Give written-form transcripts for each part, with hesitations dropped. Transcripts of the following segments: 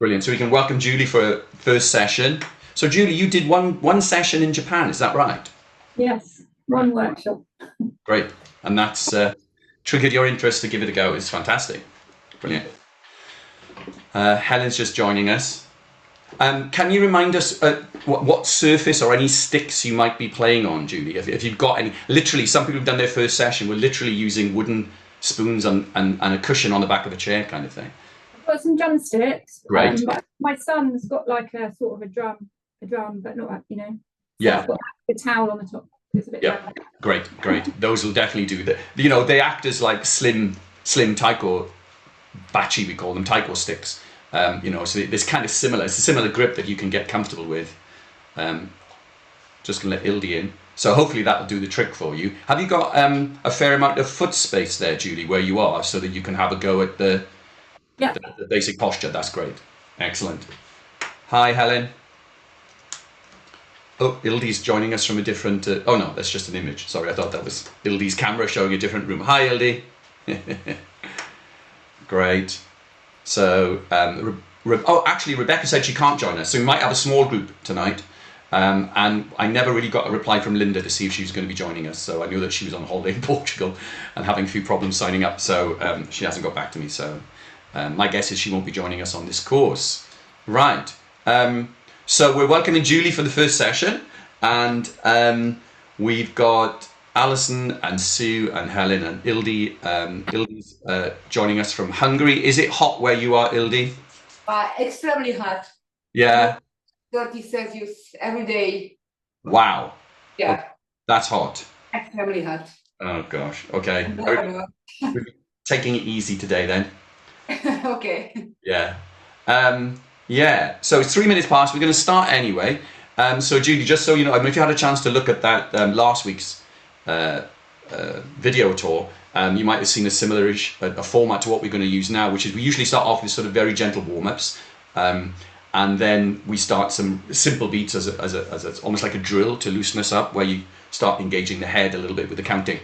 Brilliant. So we can welcome Julie for a first session. So Julie, you did one session in Japan, is that right? Yes, one workshop. Great. And that's triggered your interest to give it a go. It's fantastic. Brilliant. Helen's just joining us. Can you remind us what surface or any sticks you might be playing on, Julie? If you've got any, literally, some people have done their first session were literally using wooden spoons and a cushion on the back of a chair kind of thing. I've got some drumsticks. Great. But my son's got like a sort of a drum, but not, So Yeah. I've got a towel on the top. It's a bit Yeah. Great. Those will definitely do that. They act as like slim taiko bachi, we call them taiko sticks. So it's kind of similar. It's a similar grip that you can get comfortable with. Just gonna let Ildi in. So hopefully that'll do the trick for you. Have you got a fair amount of foot space there, Julie, where you are, so that you can have a go at the basic posture? That's great. Excellent. Hi, Helen. Oh, Ildi's joining us from a different... oh no, that's just an image. Sorry, I thought that was Ildi's camera showing a different room. Hi, Ildi. Great. So, actually, Rebecca said she can't join us, so we might have a small group tonight. And I never really got a reply from Linda to see if she was going to be joining us, so I knew that she was on holiday in Portugal and having a few problems signing up, so she hasn't got back to me. So my guess is she won't be joining us on this course. Right. So we're welcoming Julie for the first session, and we've got Alison and Sue and Helen and Ildi. Ildi's joining us from Hungary. Is it hot where you are, Ildi? Extremely hot. Yeah. 30 Celsius every day. Wow. Yeah. Okay. That's hot. Extremely hot. Oh gosh. Okay. We're taking it easy today then. Okay. Yeah. Yeah, so it's 3 minutes past. We're going to start anyway. So Julie, just so you know, if you had a chance to look at that last week's video tour, you might have seen a similar-ish a format to what we're going to use now, which is we usually start off with sort of very gentle warm-ups, and then we start some simple beats as almost like a drill to loosen us up, where you start engaging the head a little bit with the counting,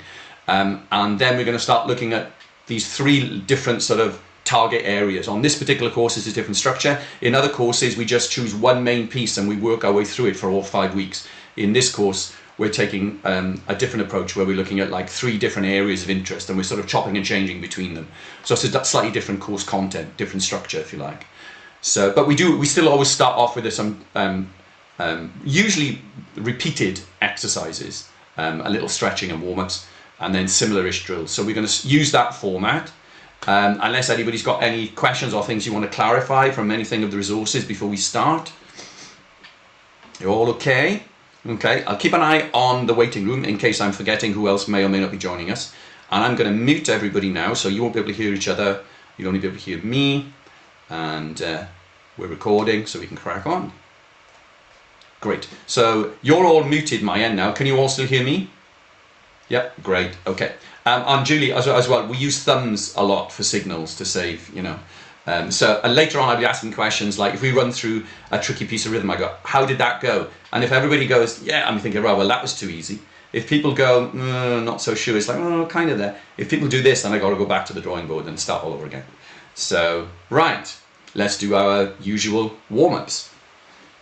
and then we're going to start looking at these three different sort of target areas. On this particular course, it's a different structure. In other courses, we just choose one main piece and we work our way through it for all 5 weeks. In this course, we're taking a different approach where we're looking at like 3 different areas of interest, and we're sort of chopping and changing between them. So it's a slightly different course content, different structure, if you like. So, but we still always start off with some usually repeated exercises, a little stretching and warm-ups, and then similar-ish drills. So we're going to use that format. Unless anybody's got any questions or things you want to clarify from anything of the resources before we start. You're all okay? Okay, I'll keep an eye on the waiting room in case I'm forgetting who else may or may not be joining us. And I'm going to mute everybody now, so you won't be able to hear each other. You'll only be able to hear me. And we're recording, so we can crack on. Great. So you're all muted my end now. Can you all still hear me? Yep, great. Okay. And Julie, as well, we use thumbs a lot for signals to save, So later on, I'll be asking questions like, if we run through a tricky piece of rhythm, I go, how did that go? And if everybody goes, yeah, I'm thinking, right, well, that was too easy. If people go, not so sure, it's like, oh, kind of there. If people do this, then I got to go back to the drawing board and start all over again. So, right, let's do our usual warm-ups.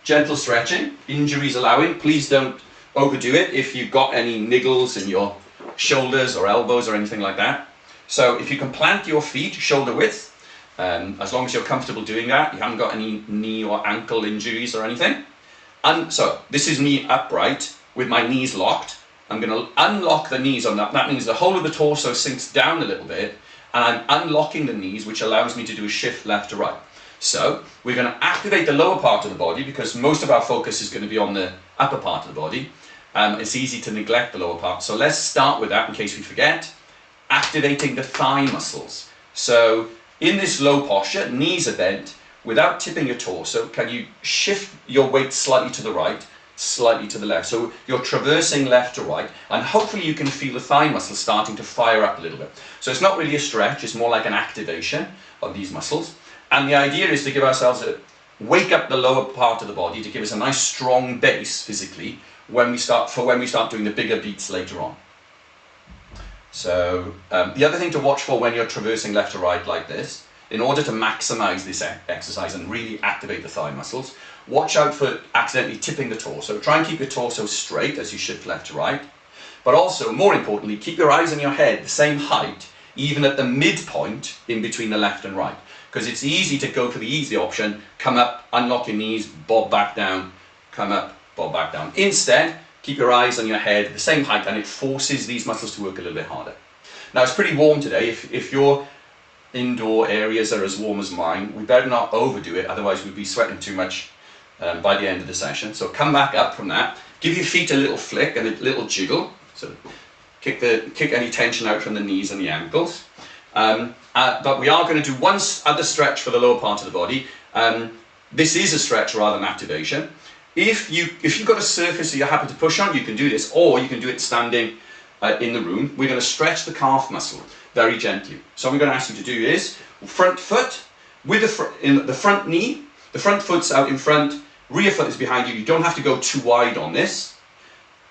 Gentle stretching, injuries allowing. Please don't overdo it if you've got any niggles in your shoulders or elbows or anything like that. So if you can plant your feet shoulder width, as long as you're comfortable doing that, you haven't got any knee or ankle injuries or anything. And so this is me upright with my knees locked. I'm going to unlock the knees on that. That means the whole of the torso sinks down a little bit, and I'm unlocking the knees, which allows me to do a shift left to right. So we're going to activate the lower part of the body because most of our focus is going to be on the upper part of the body. It's easy to neglect the lower part. So let's start with that in case we forget. Activating the thigh muscles. So in this low posture, knees are bent. Without tipping your torso, can you shift your weight slightly to the right, slightly to the left? So you're traversing left to right, and hopefully you can feel the thigh muscles starting to fire up a little bit. So it's not really a stretch, it's more like an activation of these muscles. And the idea is to give ourselves wake up the lower part of the body to give us a nice strong base physically when we start doing the bigger beats later on. So the other thing to watch for when you're traversing left to right like this in order to maximize this exercise and really activate the thigh muscles, watch out for accidentally tipping the torso. Try and keep your torso straight as you shift left to right. But also, more importantly, keep your eyes on your head the same height, even at the midpoint in between the left and right. Because it's easy to go for the easy option, come up, unlock your knees, bob back down, come up, bob back down. Instead, keep your eyes on your head the same height, and it forces these muscles to work a little bit harder. Now, it's pretty warm today. If your indoor areas are as warm as mine, we better not overdo it, otherwise we'd be sweating too much by the end of the session. So come back up from that, give your feet a little flick and a little jiggle. So kick any tension out from the knees and the ankles. But we are going to do one other stretch for the lower part of the body. This is a stretch rather than activation. If you've got a surface that you're happy to push on, you can do this, or you can do it standing in the room. We're going to stretch the calf muscle very gently. So what I'm going to ask you to do is front foot with the front knee, the front foot's out in front, rear foot is behind you. You don't have to go too wide on this.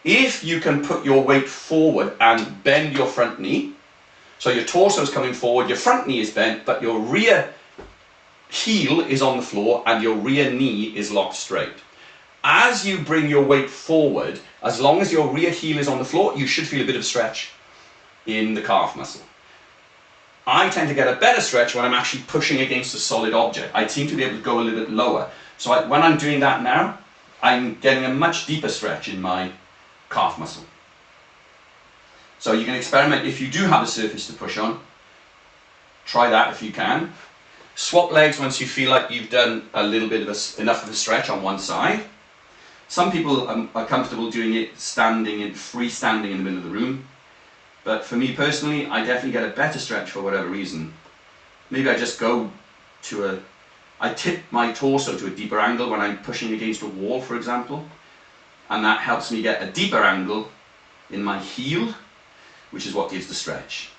If you can put your weight forward and bend your front knee, so your torso is coming forward, your front knee is bent, but your rear heel is on the floor and your rear knee is locked straight. As you bring your weight forward, as long as your rear heel is on the floor, you should feel a bit of stretch in the calf muscle. I tend to get a better stretch when I'm actually pushing against a solid object. I seem to be able to go a little bit lower. So when I'm doing that now, I'm getting a much deeper stretch in my calf muscle. So you can experiment if you do have a surface to push on. Try that if you can. Swap legs once you feel like you've done a little bit of enough of a stretch on one side. Some people are comfortable doing it freestanding in the middle of the room. But for me personally, I definitely get a better stretch for whatever reason. Maybe I just go to I tip my torso to a deeper angle when I'm pushing against a wall, for example. And that helps me get a deeper angle in my heel, which is what gives the stretch.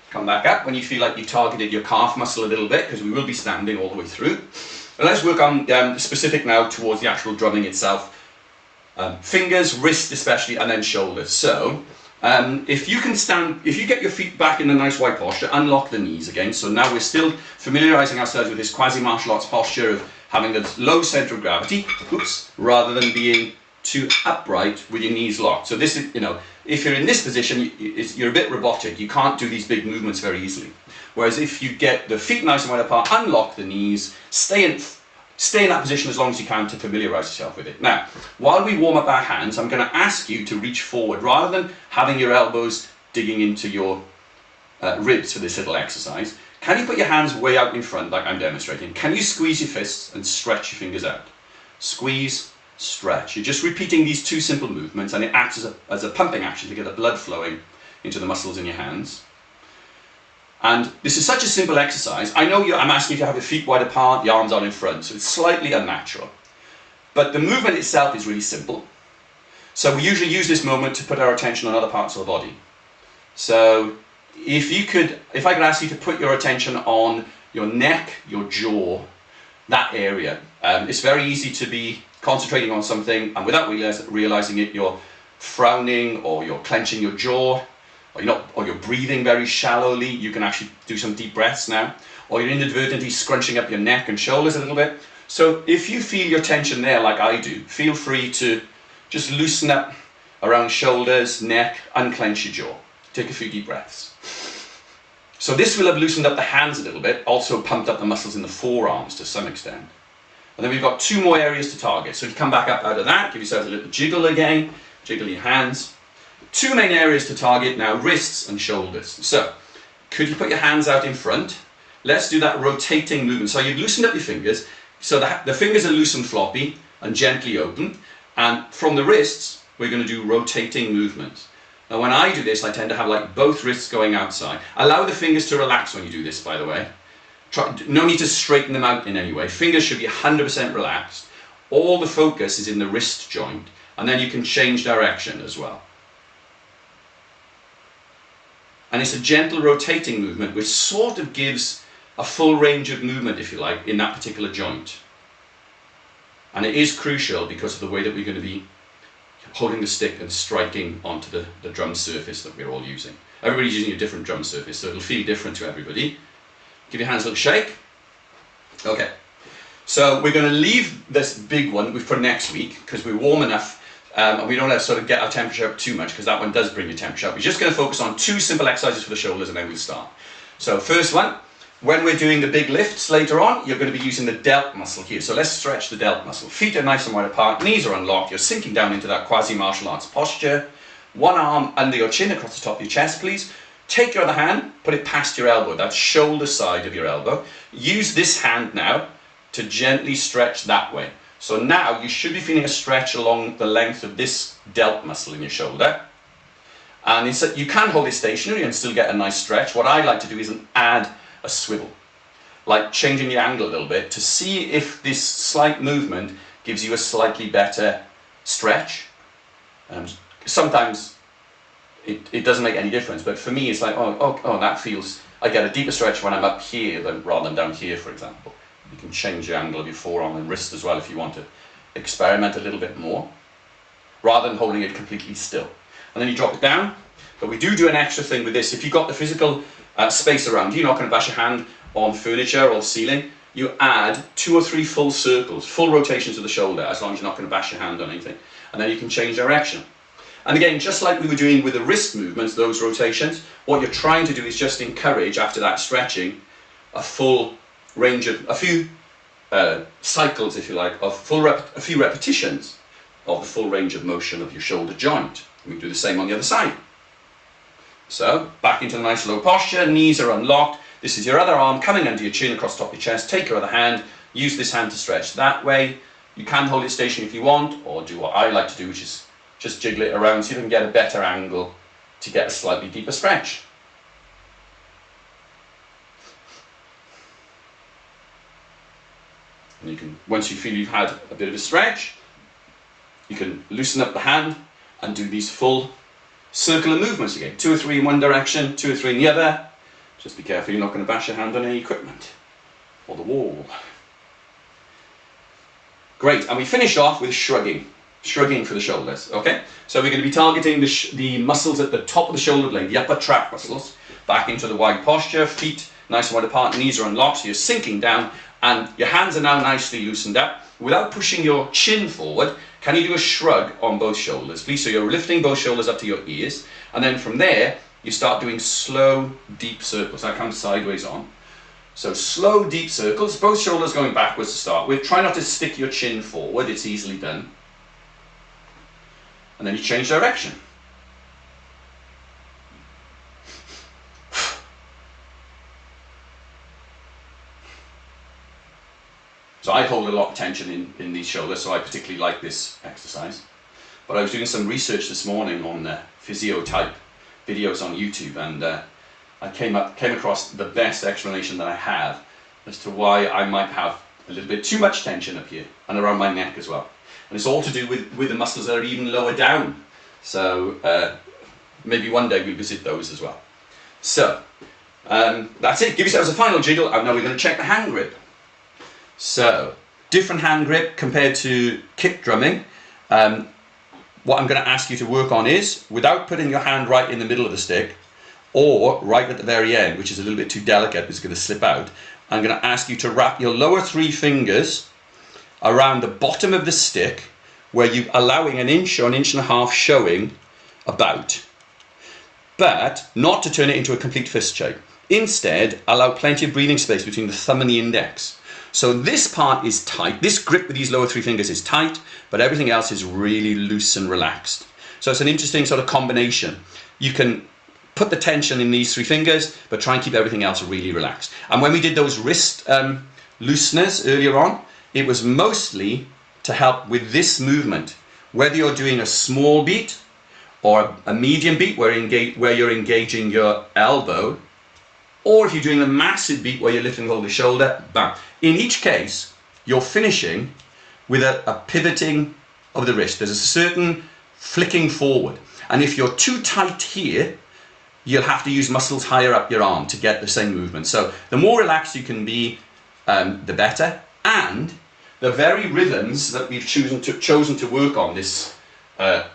Come back up when you feel like you've targeted your calf muscle a little bit, because we will be standing all the way through. And let's work on specific now towards the actual drumming itself. Fingers, wrists especially, and then shoulders. So if you get your feet back in a nice wide posture, unlock the knees again. So now we're still familiarizing ourselves with this quasi-martial arts posture of having the low center of gravity, rather than being too upright with your knees locked. So this is, if you're in this position, you're a bit robotic. You can't do these big movements very easily. Whereas if you get the feet nice and wide apart, unlock the knees, stay in that position as long as you can to familiarize yourself with it. Now, while we warm up our hands, I'm going to ask you to reach forward rather than having your elbows digging into your ribs for this little exercise. Can you put your hands way out in front like I'm demonstrating? Can you squeeze your fists and stretch your fingers out? Squeeze, stretch. You're just repeating these two simple movements, and it acts as a pumping action to get the blood flowing into the muscles in your hands. And this is such a simple exercise. I know I'm asking you to have your feet wide apart, the arms out in front, so it's slightly unnatural. But the movement itself is really simple. So we usually use this moment to put our attention on other parts of the body. So if I could ask you to put your attention on your neck, your jaw, that area. It's very easy to be concentrating on something, and without realizing it, you're frowning, or you're clenching your jaw, or you're breathing very shallowly. You can actually do some deep breaths now, or you're inadvertently scrunching up your neck and shoulders a little bit. So if you feel your tension there like I do, feel free to just loosen up around shoulders, neck, unclench your jaw. Take a few deep breaths. So this will have loosened up the hands a little bit, also pumped up the muscles in the forearms to some extent. And then we've got two more areas to target. So if you come back up out of that, give yourself a little jiggle again, jiggle your hands. Two main areas to target now, wrists and shoulders. So, could you put your hands out in front? Let's do that rotating movement. So you've loosened up your fingers, so the fingers are loose and floppy and gently open. And from the wrists, we're going to do rotating movements. Now when I do this, I tend to have like both wrists going outside. Allow the fingers to relax when you do this, by the way. No need to straighten them out in any way. Fingers should be 100% relaxed. All the focus is in the wrist joint, and then you can change direction as well. And it's a gentle rotating movement which sort of gives a full range of movement, if you like, in that particular joint. And it is crucial because of the way that we're going to be holding the stick and striking onto the drum surface that we're all using. Everybody's using a different drum surface, so it'll feel different to everybody. Give your hands a little shake. Okay. So we're going to leave this big one for next week because we're warm enough and we don't have to sort of get our temperature up too much because that one does bring your temperature up. We're just going to focus on 2 simple exercises for the shoulders and then we'll start. So first one, when we're doing the big lifts later on, you're going to be using the delt muscle here. So let's stretch the delt muscle. Feet are nice and wide apart, knees are unlocked, you're sinking down into that quasi-martial arts posture. One arm under your chin across the top of your chest, please. Take your other hand, put it past your elbow, that shoulder side of your elbow. Use this hand now to gently stretch that way. So now you should be feeling a stretch along the length of this delt muscle in your shoulder. And you can hold it stationary and still get a nice stretch. What I like to do is add a swivel, like changing the angle a little bit to see if this slight movement gives you a slightly better stretch. Sometimes it doesn't make any difference, but for me it's like, oh, that feels, I get a deeper stretch when I'm up here rather than down here, for example. You can change the angle of your forearm and wrist as well if you want to experiment a little bit more, rather than holding it completely still. And then you drop it down. But we do an extra thing with this. If you've got the physical space around you, you're not going to bash your hand on furniture or ceiling. You add 2 or 3 full circles, full rotations of the shoulder, as long as you're not going to bash your hand on anything. And then you can change direction. And again, just like we were doing with the wrist movements, those rotations, what you're trying to do is just encourage, after that stretching, a full range of, a few cycles, if you like, of a few repetitions of the full range of motion of your shoulder joint. We do the same on the other side. So, back into a nice low posture, knees are unlocked. This is your other arm coming under your chin across the top of your chest. Take your other hand, use this hand to stretch that way. You can hold it stationary if you want, or do what I like to do, which is just jiggle it around so you can get a better angle to get a slightly deeper stretch. And you can, once you feel you've had a bit of a stretch, you can loosen up the hand and do these full circular movements again. 2 or 3 in one direction, 2 or 3 in the other. Just be careful you're not going to bash your hand on any equipment or the wall. Great, and we finish off with shrugging for the shoulders, okay? So we're going to be targeting the muscles at the top of the shoulder blade, the upper trap muscles, back into the wide posture, feet nice and wide apart, knees are unlocked, so you're sinking down, and your hands are now nicely loosened up. Without pushing your chin forward, can you do a shrug on both shoulders, please? So you're lifting both shoulders up to your ears, and then from there, you start doing slow, deep circles. That comes sideways on. So slow, deep circles, both shoulders going backwards to start with. Try not to stick your chin forward, it's easily done. And then you change direction. So I hold a lot of tension in these shoulders, so I particularly like this exercise. But I was doing some research this morning on physio type videos on YouTube, and I came across the best explanation that I have as to why I might have a little bit too much tension up here and around my neck as well. And it's all to do with the muscles that are even lower down. So maybe one day we'll visit those as well. So that's it. Give yourselves a final jiggle, and now we're going to check the hand grip. So different hand grip compared to kick drumming. What I'm going to ask you to work on is, without putting your hand right in the middle of the stick, or right at the very end, which is a little bit too delicate, it's going to slip out, I'm going to ask you to wrap your lower 3 fingers around the bottom of the stick, where you're allowing 1 inch or 1.5 inches showing about, but not to turn it into a complete fist shape. Instead, allow plenty of breathing space between the thumb and the index. So this part is tight, this grip with these lower 3 fingers is tight, but everything else is really loose and relaxed. So it's an interesting sort of combination. You can put the tension in these 3 fingers, but try and keep everything else really relaxed. And when we did those wrist looseners earlier on, it was mostly to help with this movement. Whether you're doing a small beat or a medium beat where you're engaging your elbow, or if you're doing a massive beat where you're lifting over the shoulder, bam. In each case, you're finishing with a pivoting of the wrist. There's a certain flicking forward. And if you're too tight here, you'll have to use muscles higher up your arm to get the same movement. So the more relaxed you can be, the better. And the very rhythms that we've chosen to work on this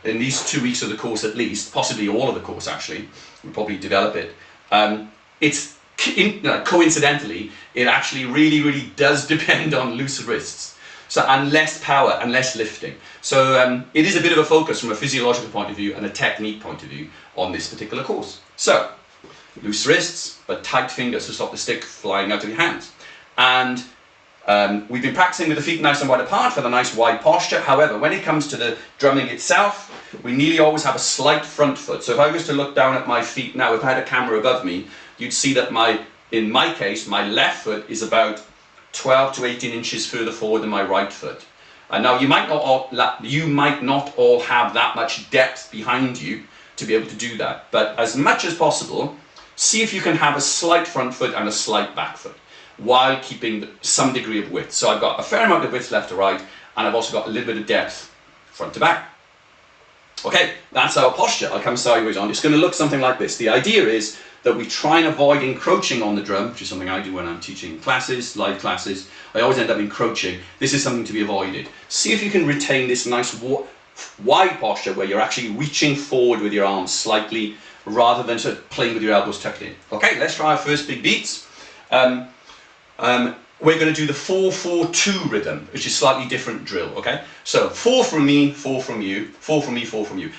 in these 2 weeks of the course at least, possibly all of the course actually, we'll probably develop it. It's coincidentally, it actually really does depend on loose wrists. So, and less power and less lifting. So it is a bit of a focus from a physiological point of view and a technique point of view on this particular course. So, loose wrists, but tight fingers to stop the stick flying out of your hands. And we've been practicing with the feet nice and wide apart for the nice wide posture. However, when it comes to the drumming itself, we nearly always have a slight front foot. So if I was to look down at my feet now, if I had a camera above me, you'd see that in my case, my left foot is about 12 to 18 inches further forward than my right foot. And now you might not all have that much depth behind you to be able to do that. But as much as possible, see if you can have a slight front foot and a slight back foot while keeping some degree of width. So I've got a fair amount of width left to right, and I've also got a little bit of depth front to back. Okay, that's our posture. I'll come sideways on. It's going to look something like this. The idea is that we try and avoid encroaching on the drum, which is something I do when I'm teaching classes, live classes. I always end up encroaching. This is something to be avoided. See if you can retain this nice wide posture where you're actually reaching forward with your arms slightly rather than sort of playing with your elbows tucked in. Okay, let's try our first big beats. We're going to do the 4-4-2 rhythm, which is a slightly different drill, okay? So 4 from me, 4 from you, 4 from me, 4 from you.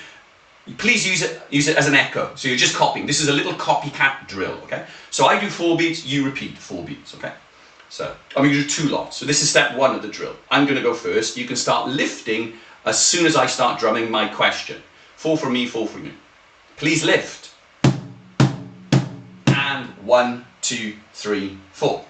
Please use it as an echo. So you're just copying. This is a little copycat drill, okay? So I do 4 beats, you repeat 4 beats, okay? So I'm going to do 2 lots. So this is step 1 of the drill. I'm going to go first. You can start lifting as soon as I start drumming my question. 4 from me, 4 from you. Please lift. And 1, 2, 3, 4.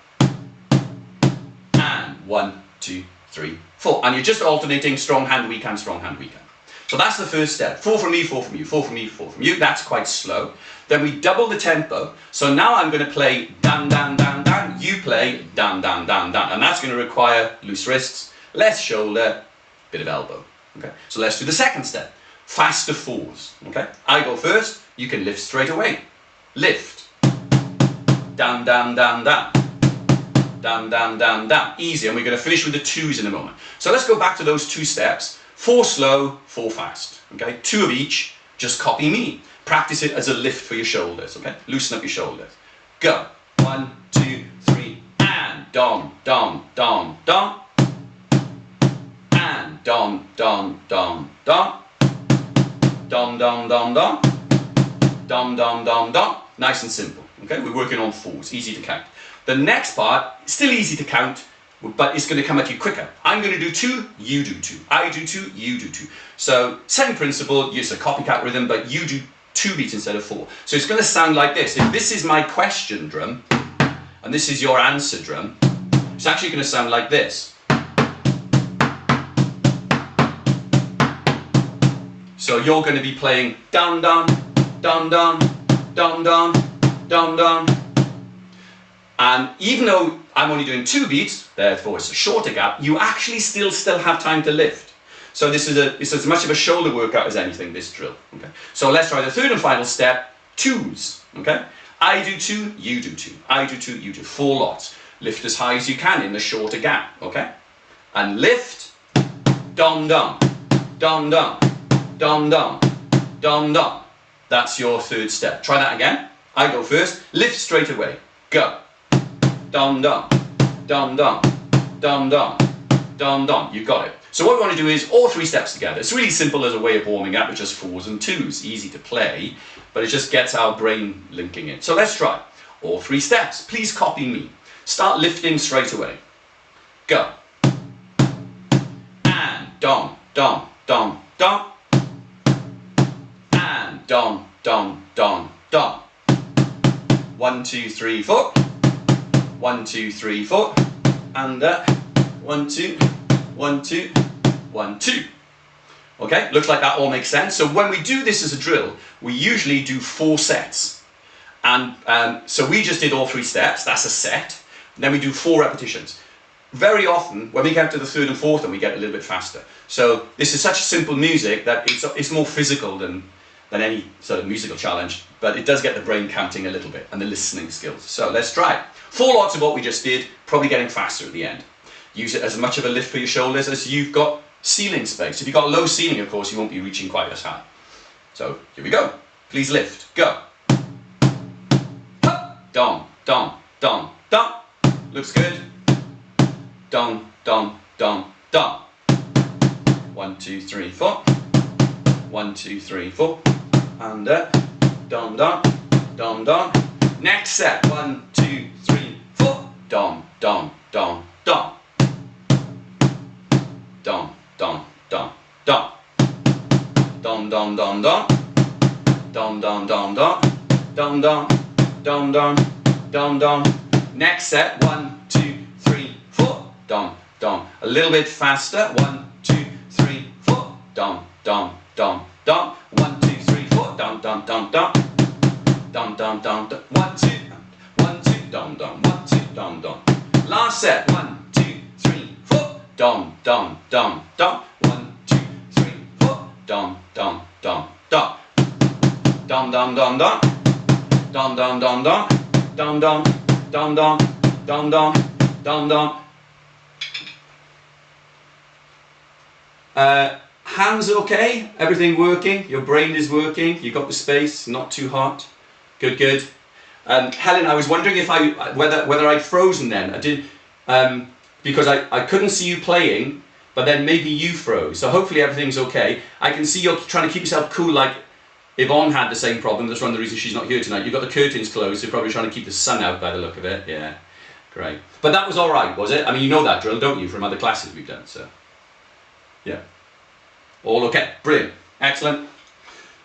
And 1, 2, 3, 4. And you're just alternating strong hand, weak hand, strong hand, weak hand. So that's the first step. 4 from me, 4 from you, 4 from me, 4 from you. That's quite slow. Then we double the tempo. So now I'm going to play dan, dan, dan, dan. You play dan, dan, dan, dan. And that's going to require loose wrists, less shoulder, bit of elbow. Okay. So let's do the second step. Faster 4s. Okay. I go first. You can lift straight away. Lift. Dan, dan, dan, dan. Dan, dan, dan, dan. Easy. And we're going to finish with the 2s in a moment. So let's go back to those 2 steps. 4 slow, 4 fast. Okay, 2 of each. Just copy me. Practice it as a lift for your shoulders. Okay, loosen up your shoulders. Go. 1, 2, 3, and don, don, don, don. And don, don, don, don. Don, don, don, don. Don, don, don, don. Nice and simple. Okay, we're working on 4s. Easy to count. The next part, still easy to count, but it's going to come at you quicker. I'm going to do 2, you do 2. I do 2, you do 2. So, same principle, use a copycat rhythm, but you do 2 beats instead of 4. So it's going to sound like this. If this is my question drum, and this is your answer drum, it's actually going to sound like this. So you're going to be playing dun dun, dun dun, dun dun, dun dun. And even though I'm only doing 2 beats, therefore it's a shorter gap, you actually still have time to lift. So it's as much of a shoulder workout as anything, this drill. Okay. So let's try the third and final step, 2s. Okay. I do 2, you do 2. I do 2, you do 4 lots. Lift as high as you can in the shorter gap. Okay. And lift, dum dum, dum dum, dum dum, dum dum. That's your third step. Try that again. I go first. Lift straight away. Go. Dum dum, dum dum, dum dum, dum dum. You got it. So what we want to do is all 3 steps together. It's really simple as a way of warming up with just 4s and 2s. Easy to play, but it just gets our brain linking in. So let's try all 3 steps. Please copy me. Start lifting straight away. Go. And dum dum dum dum. And dum dum dum dum. 1, 2, 3, 4. 1, 2, 3, 4, and 1, 2, 1, 2, 1, 2. Okay, looks like that all makes sense. So when we do this as a drill, we usually do 4 sets. And so we just did all 3 steps, that's a set. And then we do 4 repetitions. Very often, when we get to the 3rd and 4th, then we get a little bit faster. So this is such simple music that it's more physical than any sort of musical challenge, but it does get the brain counting a little bit and the listening skills. So let's try it. 4 lots of what we just did, probably getting faster at the end. Use it as much of a lift for your shoulders as you've got ceiling space. If you've got low ceiling, of course, you won't be reaching quite as high. So here we go. Please lift. Go. Dum, dum, dum, dum. Looks good. Dum, dum, dum, dum. 1, 2, 3, 4. 1, 2, 3, 4. And dum, dum, dum, dum. Next set. 1, 2, 3, 4. Dum, dum, dum, dum. Dum, dum, dum, dum. Dum, dum, dum, dum. Dum, dum, dum, dum. Dum, dum, dum, dum, dum, dum. Next set. 1, 2, 3, 4. Dum, dum. A little bit faster. 1, 2, 3, 4. Dum, dum, dum, dum. 1, 2, 3, 4. Dum, dum, dum, dum. Dum, dum, dum, dum. 1, 2, 1, 2, dum, dum. 1, 2, dum, dum. Last set. 1, 2, 3, 4. Dum, dum, dum, dum. 1, 2, 3, 4. Dum, dum, dum, dum. Dum, dum, dum, dum. Dum, dum, dum, dum. Dum, dum, dum, dum. Dum, dum, dum, dum. Hands okay? Everything working? Your brain is working? You got the space? Not too hot? Good, good. Helen, I was wondering if whether I'd frozen then. I did because I couldn't see you playing, but then maybe you froze. So hopefully everything's okay. I can see you're trying to keep yourself cool, like Yvonne had the same problem. That's one of the reasons she's not here tonight. You've got the curtains closed. You're probably trying to keep the sun out by the look of it. Yeah, great. But that was all right, was it? I mean, you know that drill, don't you, from other classes we've done? So, yeah. All okay, brilliant, excellent.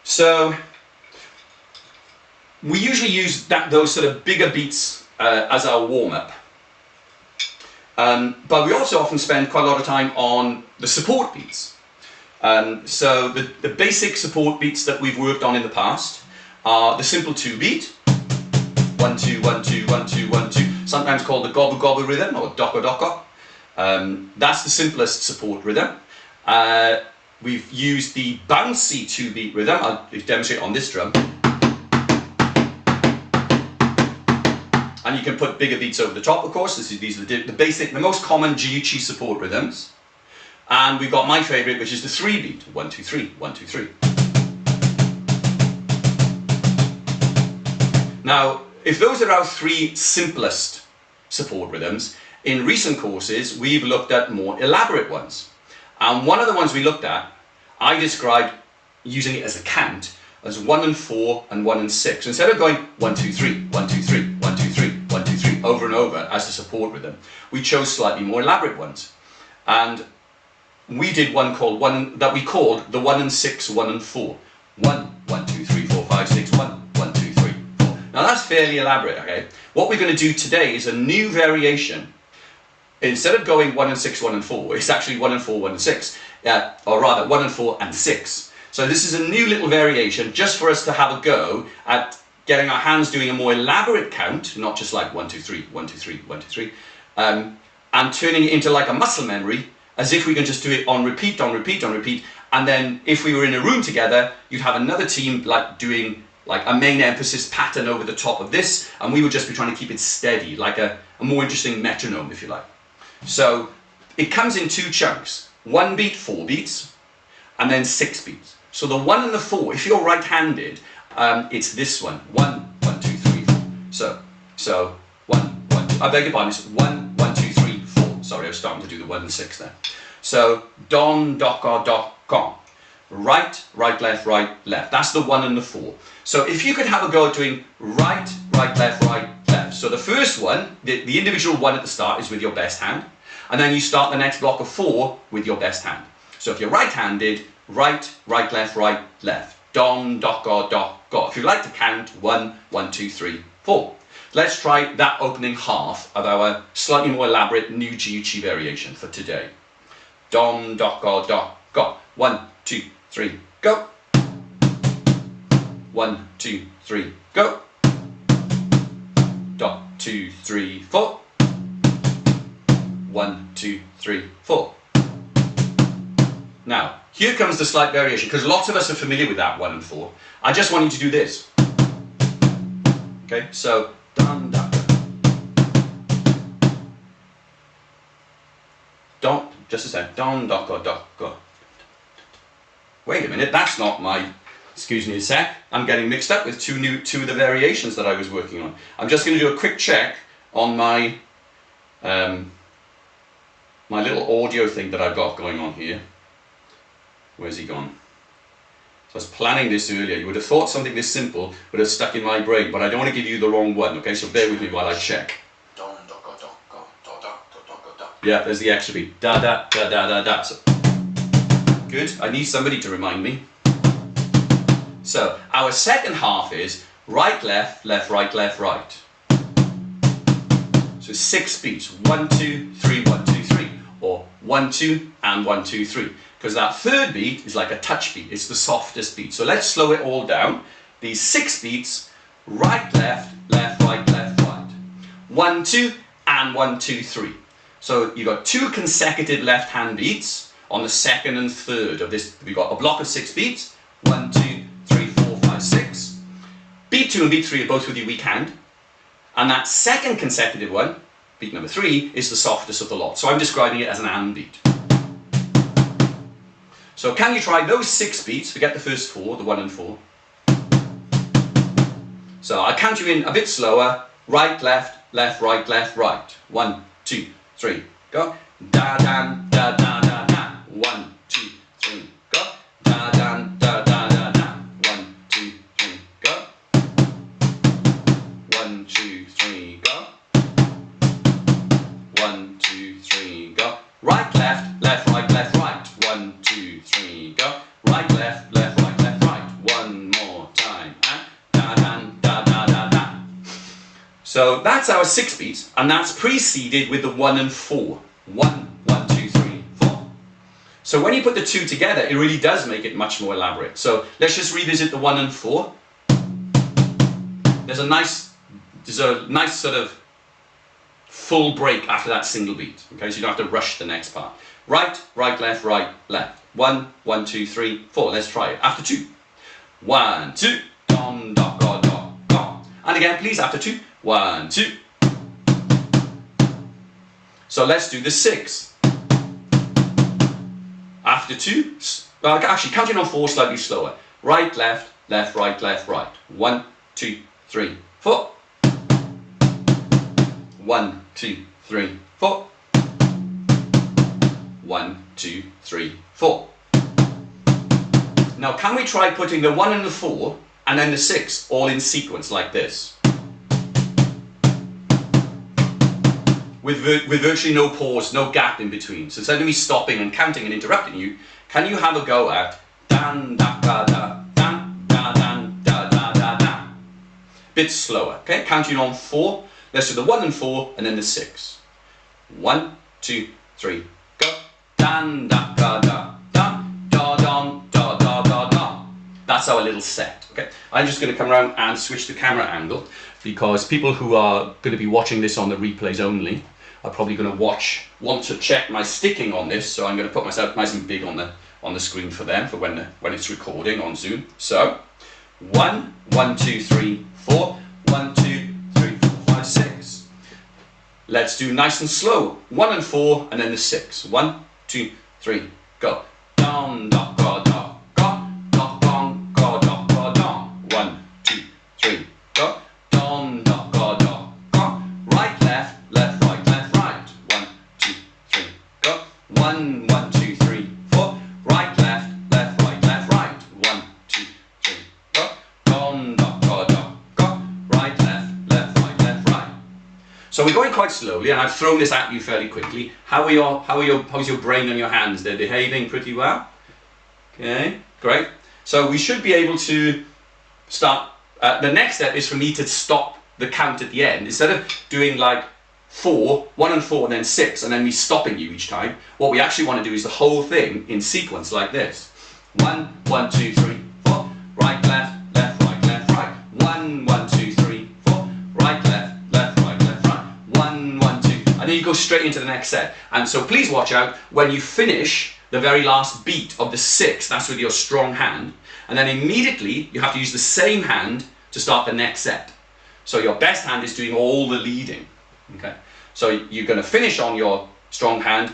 So we usually use those sort of bigger beats as our warm-up. But we also often spend quite a lot of time on the support beats. So the basic support beats that we've worked on in the past are the simple 2-beat. 1, 2, 1, 2, 1, 2, 1, 2, sometimes called the gobble gobble rhythm or doko doko. That's the simplest support rhythm. We've used the bouncy 2-beat rhythm. I'll demonstrate on this drum. And you can put bigger beats over the top, of course. These are the basic, the most common Jiuchi support rhythms. And we've got my favourite, which is the 3-beat. 1, 2, 3, 1, 2, 3. Now, if those are our 3 simplest support rhythms, in recent courses, we've looked at more elaborate ones. And one of the ones we looked at, I described using it as a count as 1 and 4 and 1 and 6. Instead of going 1, 2, 3, 1, 2, 3, 1, 2, 3, 1, 2, 3 over and over as the support rhythm, we chose slightly more elaborate ones. And we did one that we called the 1 and 6, 1 and 4. 1, 1, 2, 3, 4, 5, 6, 1, 1, 2, 3, 4. Now that's fairly elaborate, okay? What we're going to do today is a new variation. Instead of going 1 and 6, 1 and 4, it's actually 1 and 4, 1 and 6. Or rather, 1 and 4 and 6. So this is a new little variation just for us to have a go at getting our hands doing a more elaborate count, not just like 1, 2, 3, 1, 2, 3, 1, 2, 3, and turning it into like a muscle memory, as if we can just do it on repeat, on repeat, on repeat. And then if we were in a room together, you'd have another team like doing like a main emphasis pattern over the top of this, and we would just be trying to keep it steady, like a more interesting metronome, if you like. So it comes in 2 chunks, 1 beat, 4 beats, and then 6 beats. So the 1 and the 4, if you're right-handed, it's this one, 1, 1, 2, 3, 4. So 1, 1, 2, I beg your pardon, it's 1, 1, 2, 3, 4. Sorry, I was starting to do the 1 and 6 there. So don, doko, doko. Right, right, left, right, left. That's the 1 and the 4. So if you could have a go at doing right, right, left, right, left. So the first one, the individual 1 at the start is with your best hand. And then you start the next block of 4 with your best hand. So if you're right-handed, right, right, left, right, left. Don, doko, doko. If you like to count, 1, 1, 2, 3, 4. Let's try that opening half of our slightly more elaborate new Jiuchi variation for today. Don, doko, doko. 1, 2, 3, go. 1, 2, 3, go. Do, 2, 3, 4. 1, 2, 3, 4. Now, here comes the slight variation, because lots of us are familiar with that 1 and 4. I just want you to do this. Okay, so don, da, don, just a sec, don, doko, doko. Wait a minute, that's not my excuse me a sec, I'm getting mixed up with two of the variations that I was working on. I'm just going to do a quick check on my my little audio thing that I've got going on here. Where's he gone? So I was planning this earlier. You would have thought something this simple would have stuck in my brain, but I don't want to give you the wrong one, okay? So bear with me while I check. Yeah, there's the extra beat. Da da da da da da. So, good. I need somebody to remind me. So our second half is right, left, left, right, left, right. So 6 beats. 1, 2, 3, 1, 2, 3. Or 1, 2, and 1, 2, 3. Because that third beat is like a touch beat. It's the softest beat. So let's slow it all down. These 6 beats, right, left, left, right, left, right. 1, 2, and 1, 2, 3. So you've got 2 consecutive left hand beats on the second and third of this. We've got a block of 6 beats. 1, 2, 3, 4, 5, 6. Beat 2 and beat 3 are both with your weak hand. And that second consecutive one, beat number 3, is the softest of the lot. So I'm describing it as an and beat. So can you try those 6 beats, forget the first 4, the 1 and 4. So I'll count you in a bit slower. Right, left, left, right, left, right. 1, 2, 3, go. Da, dan, da, da, da, da. 1, 2, 3, go. Da, dan, da, da, da, da. 1, 2, 3, go. 1, 2, 3, go. 1, 2, 3, go. Right, left, left, right, left, right. 1, 2, 3, go. Right, left, left, right, left, right. One more time. And da, dan, da, da, da, da. So that's our 6 beats, and that's preceded with the 1 and 4. 1, 1, 2, 3, 4. So when you put the 2 together, it really does make it much more elaborate. So let's just revisit the 1 and 4. There's a nice sort of full break after that single beat. Okay, so you don't have to rush the next part. Right, right, left, right, left. 1, 1, 2, 3, 4. Let's try it. After 2. 1, 2, dom, dom, go, dom, go. And again, please, after 2. 1, 2. So let's do the 6. After 2, actually counting on 4 slightly slower. Right, left, left, right, left, right. 1, 2, 3, 4. 1, 2, 3, 4. 1, 2, 3, 4. Now can we try putting the 1 and the 4 and then the 6 all in sequence like this? With virtually no pause, no gap in between. So instead of me stopping and counting and interrupting you, can you have a go at dan da da da dan da dan da da da da? Bit slower, okay? Counting on 4. Let's do the 1 and 4 and then the 6. 1, 2, 3, go. Dan da da da da da dom da da da da. That's our little set, okay? I'm just going to come around and switch the camera angle because people who are going to be watching this on the replays only are probably going to want to check my sticking on this, so I'm going to put myself nice and big on the screen for them for when it's recording on Zoom. So 1, 1, 2, 3, 4, 1, 2, 3, 4, 5, 6. Let's do nice and slow. 1 and 4 and then the 6. 1, 2, 3, go. Dom, da, ga, da, ga, da, dong, ga, da, ga, dong. 1, 2, 3, go. Dom, da, ga, da, ga. Right, left, left, right, left, right. 1, 2, 3, go. 1, 1, 2, 3, 4. Right, left, left, right, left, right. 1, 2, 3, go. Dom, da, ga, da, ga. Right, left, left, right, left, right. So we're going quite slowly, and I've thrown this at you fairly quickly. How's your brain and your hands? They're behaving pretty well. Okay, great. So we should be able to start. The next step is for me to stop the count at the end. Instead of doing like 4, 1 and 4, and then 6, and then me stopping you each time, what we actually want to do is the whole thing in sequence like this. 1, 1, 2, 3, 4. Right, left, left, right, left, right. 1, 1, 2, 3, 4. Right, left, left, right, left, right. 1, 1, 2. And then you go straight into the next set. And so please watch out when you finish the very last beat of the 6. That's with your strong hand. And then immediately you have to use the same hand to start the next set. So your best hand is doing all the leading. Okay. So you're going to finish on your strong hand,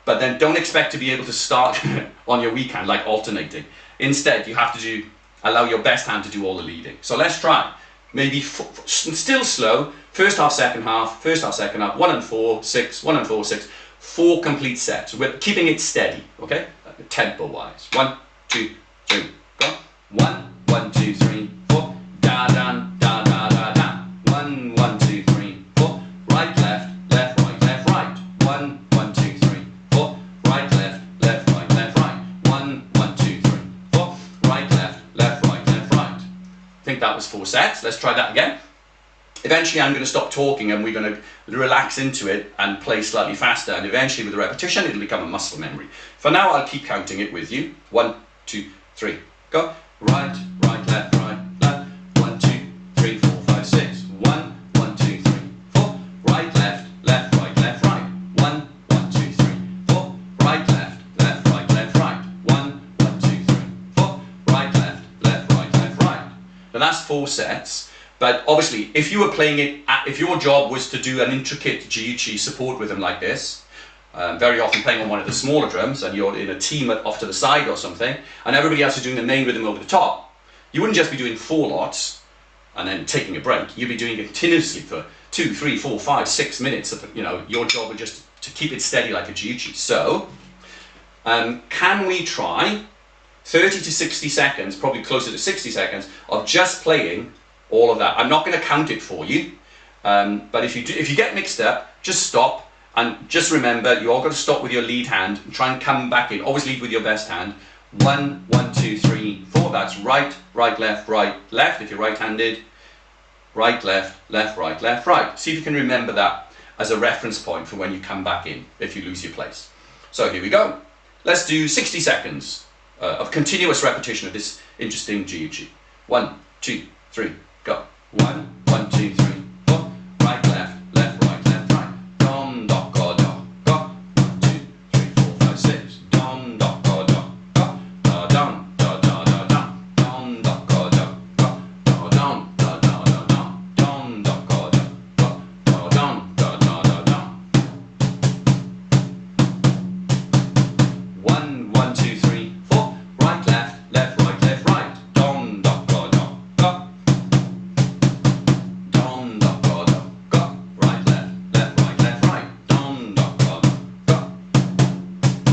but then don't expect to be able to start on your weak hand, like alternating. Instead, you have to do allow your best hand to do all the leading. So let's try. Maybe still slow, first half, second half, 1 and 4, 6, 1 and 4, 6, 4 complete sets. We're keeping it steady, okay? Tempo wise. 1, 2, 3, go. 1, 1, 2, 3, 4, da, da, da, da, da, da. 1, 1, 2, 3, 4, right, left, left, right, left, right. 1, 1, 2, 3, 4, right, left, left, right, left, right. 1, 1, 2, 3, 4, right, left, left, right, left, right. I think that was 4 sets. Let's try that again. Eventually I'm going to stop talking and we're going to relax into it and play slightly faster, and eventually with the repetition it'll become a muscle memory. For now I'll keep counting it with you. 1, 2, 3, go. Right, right, left, right, left. 1, 2, 3, 4, 5, 6. 1, 1, 2, 3, 4. Right, left, left, right, left, right. 1, 1, 2, 3, 4. Right, left, left, right, left, right. 1, 1, 2, 3, 4. Right, left, left, right, left, right. Now that's 4 sets. But obviously, if you were playing it, if your job was to do an intricate Jiuchi support rhythm like this, very often playing on one of the smaller drums, and you're in a team off to the side or something, and everybody else is doing the main rhythm over the top, you wouldn't just be doing 4 lots and then taking a break. You'd be doing it continuously for 2, 3, 4, 5, 6 minutes. You know, your job would just to keep it steady like a Jiuchi. So, can we try 30 to 60 seconds, probably closer to 60 seconds, of just playing all of that? I'm not going to count it for you, but if you get mixed up, just stop and just remember you all got to stop with your lead hand and try and come back in. Always lead with your best hand. 1, 1, 2, 3, 4. That's right, right, left, left. If you're right-handed, right, left, right, left, right. See if you can remember that as a reference point for when you come back in if you lose your place. So here we go. Let's do 60 seconds of continuous repetition of this interesting Jiuchi. 1, 2, 3. Go. 1, 1, 2, 3, 4. Right, left, left, right, left, right. Dom, do, go, do, go. 1, 2, 3, 4, 5, 6. Dom, do, go, do, go. Da, dum, da, da, da, dum. Dom, do, go, do, go. Da, dum, da, da, da, dum. Dom, do, go, do, go. Da, dum, da, da, da, dum. 1, 1, 2, 3, 4. Right, left, left, right, left, right. Dom, do, go, do, go.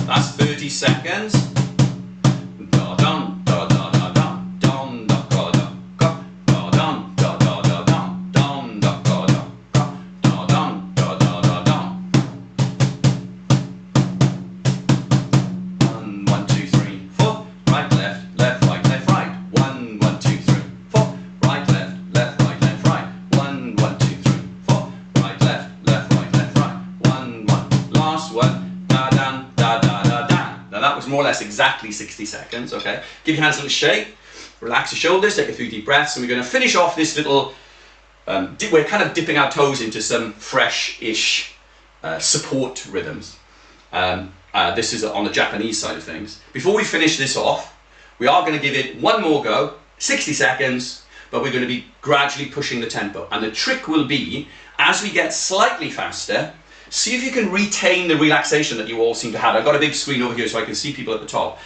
That's 30 seconds. Da dum da da da dum dum da ga da ga da dum da da da dum dum da ga da ga da dum da da da dum. 1, 1, 2, 3, 4. Right, left, left, right, left, right. 1, 1, 2, 3, 4. Right, left, left, right, left, right. 1, 1, 2, 3, 4. Right, left, left, right, left, right. 1, 1. Last one. Da dum da da da da. Now that was more or less exactly 60 seconds. Okay. Give your hands a little shake. Relax your shoulders. Take a few deep breaths, and we're going to finish off this little. We're kind of dipping our toes into some fresh-ish support rhythms. This is on the Japanese side of things. Before we finish this off, we are going to give it one more go, 60 seconds, but we're going to be gradually pushing the tempo. And the trick will be, as we get slightly faster, see if you can retain the relaxation that you all seem to have. I've got a big screen over here so I can see people at the top.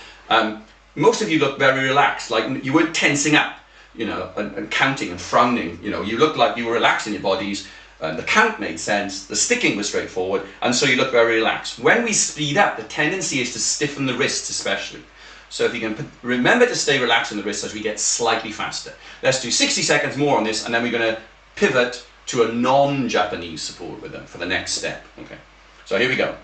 Most of you look very relaxed, like you weren't tensing up, you know, and counting and frowning. You know, you look like you were relaxing your bodies. The count made sense, the sticking was straightforward, and so you look very relaxed. When we speed up, the tendency is to stiffen the wrists especially. So if you can remember to stay relaxed in the wrists as we get slightly faster. Let's do 60 seconds more on this, and then we're going to pivot to a non-Japanese support rhythm for the next step. Okay, so here we go.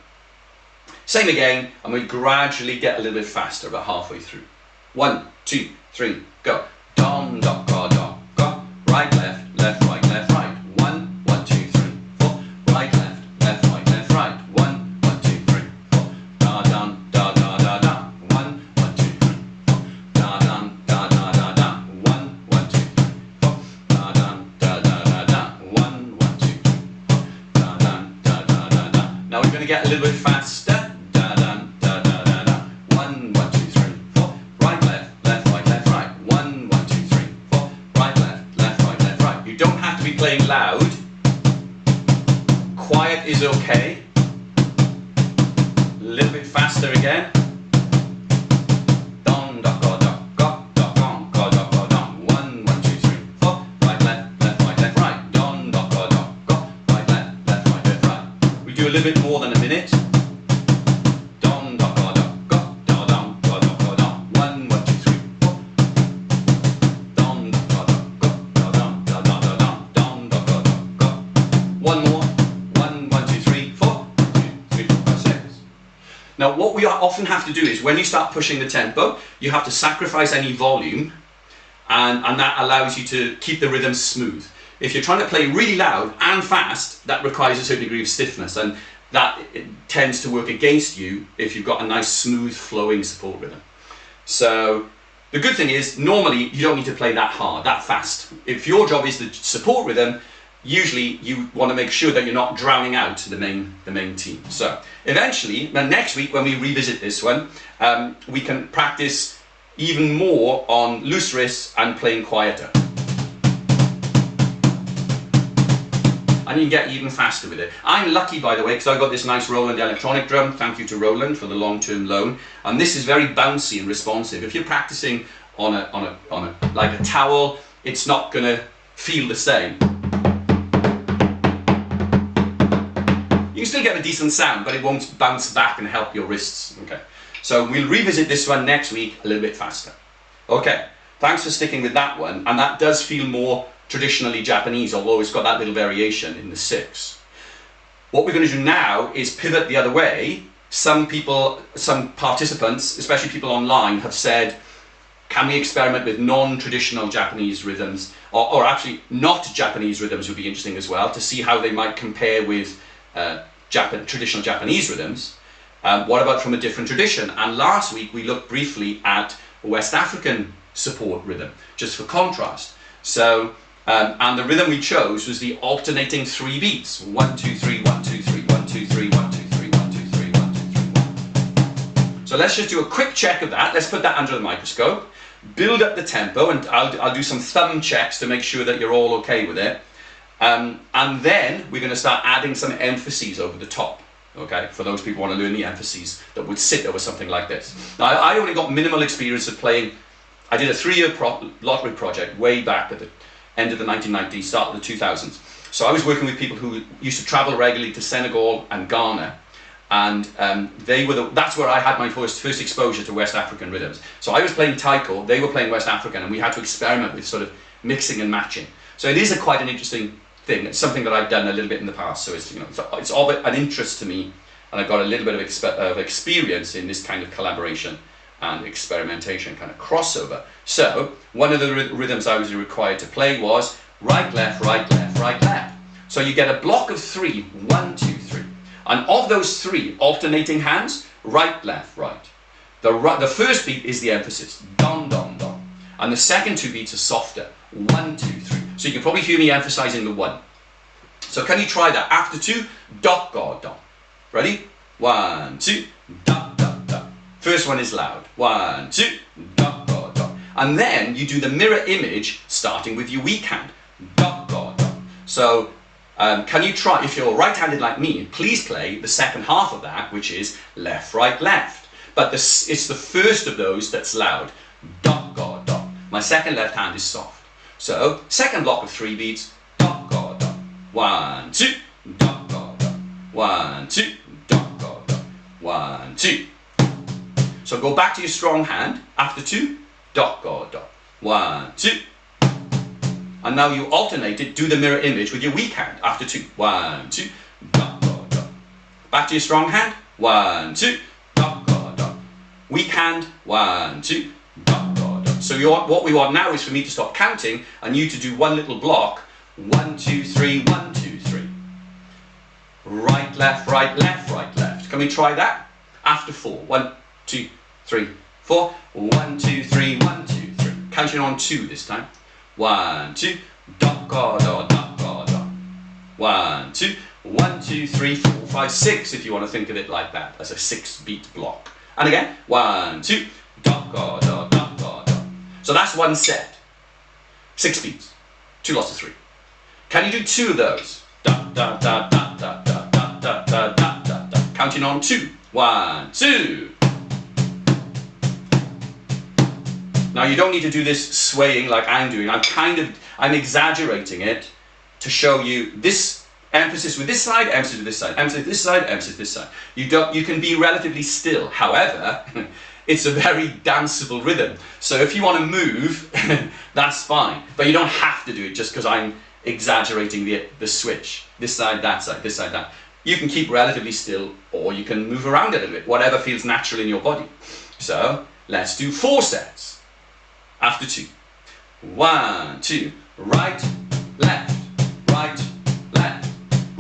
Same again, and we gradually get a little bit faster, about halfway through. 1, 2, 3, go. Dom, do, go, do, go. Right, left, left, right, left, right. 1, 1, 2, 3, 4. Right, left, left, right, left, right. 1, 1, 2, 3, 4. Da, dum, da, da, da, da. 1, 1, 2, 3, 4. Da, dum, da, da, da, da. 1, 1, 2, 3, 4. Da, dum, da, da, da, da. 1, 1, 2, 3, 4. Da, dum, da, da, da, da. Now we're going to get a little bit faster. Da, dum, da, da, da, da. 1, 1, 2, 3, 4. Right, left, left, right, left, right. 1, 1, 2, 3, 4. Right, left, left, right, left, right. You don't have to be playing loud. Quiet is okay. A little bit faster again. Dum, da, ga, da, ga, da, gong, ga, da, Now, what we often have to do is when you start pushing the tempo, you have to sacrifice any volume, and that allows you to keep the rhythm smooth. If you're trying to play really loud and fast, that requires a certain degree of stiffness, and that tends to work against you if you've got a nice, smooth, flowing support rhythm. So the good thing is, normally you don't need to play that hard, that fast. If your job is the support rhythm, usually you want to make sure that you're not drowning out the main team. So eventually, then next week when we revisit this one, we can practice even more on loose wrists and playing quieter. And you can get even faster with it. I'm lucky, by the way, because I've got this nice Roland electronic drum. Thank you to Roland for the long-term loan. And this is very bouncy and responsive. If you're practicing on like a towel, it's not going to feel the same. You can still get a decent sound, but it won't bounce back and help your wrists. Okay. So we'll revisit this one next week a little bit faster. Okay. Thanks for sticking with that one. And that does feel more traditionally Japanese, although it's got that little variation in the 6. What we're going to do now is pivot the other way. Some participants, especially people online, have said, can we experiment with non-traditional Japanese rhythms, or actually not Japanese rhythms would be interesting as well, to see how they might compare with traditional Japanese rhythms. What about from a different tradition? And last week we looked briefly at West African support rhythm, just for contrast. So and the rhythm we chose was the alternating 3 beats. 1, 2, 3, 1, 2, 3, 1, 2, 3, 1, 2, 3, 1, 2, 3, 1, 2, 3, 1. So let's just do a quick check of that. Let's put that under the microscope. Build up the tempo, and I'll do some thumb checks to make sure that you're all okay with it. And then we're going to start adding some emphases over the top. Okay, for those people who want to learn the emphases that would sit over something like this. Now, I only got minimal experience of playing. I did a 3-year lottery project way back at the end of the 1990s, start of the 2000s. So I was working with people who used to travel regularly to Senegal and Ghana, and that's where I had my first exposure to West African rhythms. So I was playing taiko, they were playing West African, and we had to experiment with sort of mixing and matching. So it is quite an interesting thing. It's something that I've done a little bit in the past, so it's of an interest to me, and I've got a little bit of experience in this kind of collaboration and experimentation, kind of crossover. So one of the rhythms I was required to play was right, left, right, left, right, left. So you get a block of 3, 1, 2, 3. And of those 3 alternating hands, right, left, right. The first beat is the emphasis, don, don, don. And the second 2 beats are softer, 1, 2, 3. So you can probably hear me emphasizing the 1. So can you try that? After 2, dot, go, don. Ready? 1, 2, dot, dot, dot. First one is loud. 1, 2, dot, go, dot. And then you do the mirror image starting with your weak hand. Dot, go, dot. So can you try, if you're right-handed like me, please play the second half of that, which is left, right, left. But it's the first of those that's loud. Dot, go, dot. My second left hand is soft. So second block of 3 beats. Dot, go, dot. 1, 2, dot, go, dot. 1, 2, dot, go, dot. 1, 2. So go back to your strong hand. After 2, dot, go, dot. 1, 2. And now you alternate it, do the mirror image with your weak hand. After 2, 1, 2, dot, go, dot. Back to your strong hand. 1, 2, dot, go, dot. Weak hand. 1, 2, dot, go, dot. So what we want now is for me to stop counting and you to do one little block. 1, 2, 3, 1, 2, 3. Right, left, right, left, right, left. Can we try that? After 4, 1, 2, 3, 4. 1, 2, 3, 1, 2, 3. Counting on 2 this time. 1, 2, dot, go, dot, dot, go, dot. 1, 2, 1, 2, 3, 4, 5, 6, if you want to think of it like that, as a 6-beat block. And again, 1, 2, dot, go, dot, dot, go, dot. So that's one set. 6 beats. 2 lots of 3. Can you do 2 of those? Dot, dot, dot, dot, dot, dot, dot, dot, dot, dot, dot, dot. Counting on 2. 1, 2. Now you don't need to do this swaying like I'm doing. I'm exaggerating it to show you this emphasis with this side, emphasis with this side, emphasis with this side, emphasis this side. You can be relatively still. However, it's a very danceable rhythm. So if you want to move, that's fine. But you don't have to do it just because I'm exaggerating the switch. This side, that side, this side, that. You can keep relatively still, or you can move around a little bit, whatever feels natural in your body. So let's do 4 sets after 2. 1, 2, right, left, right, left,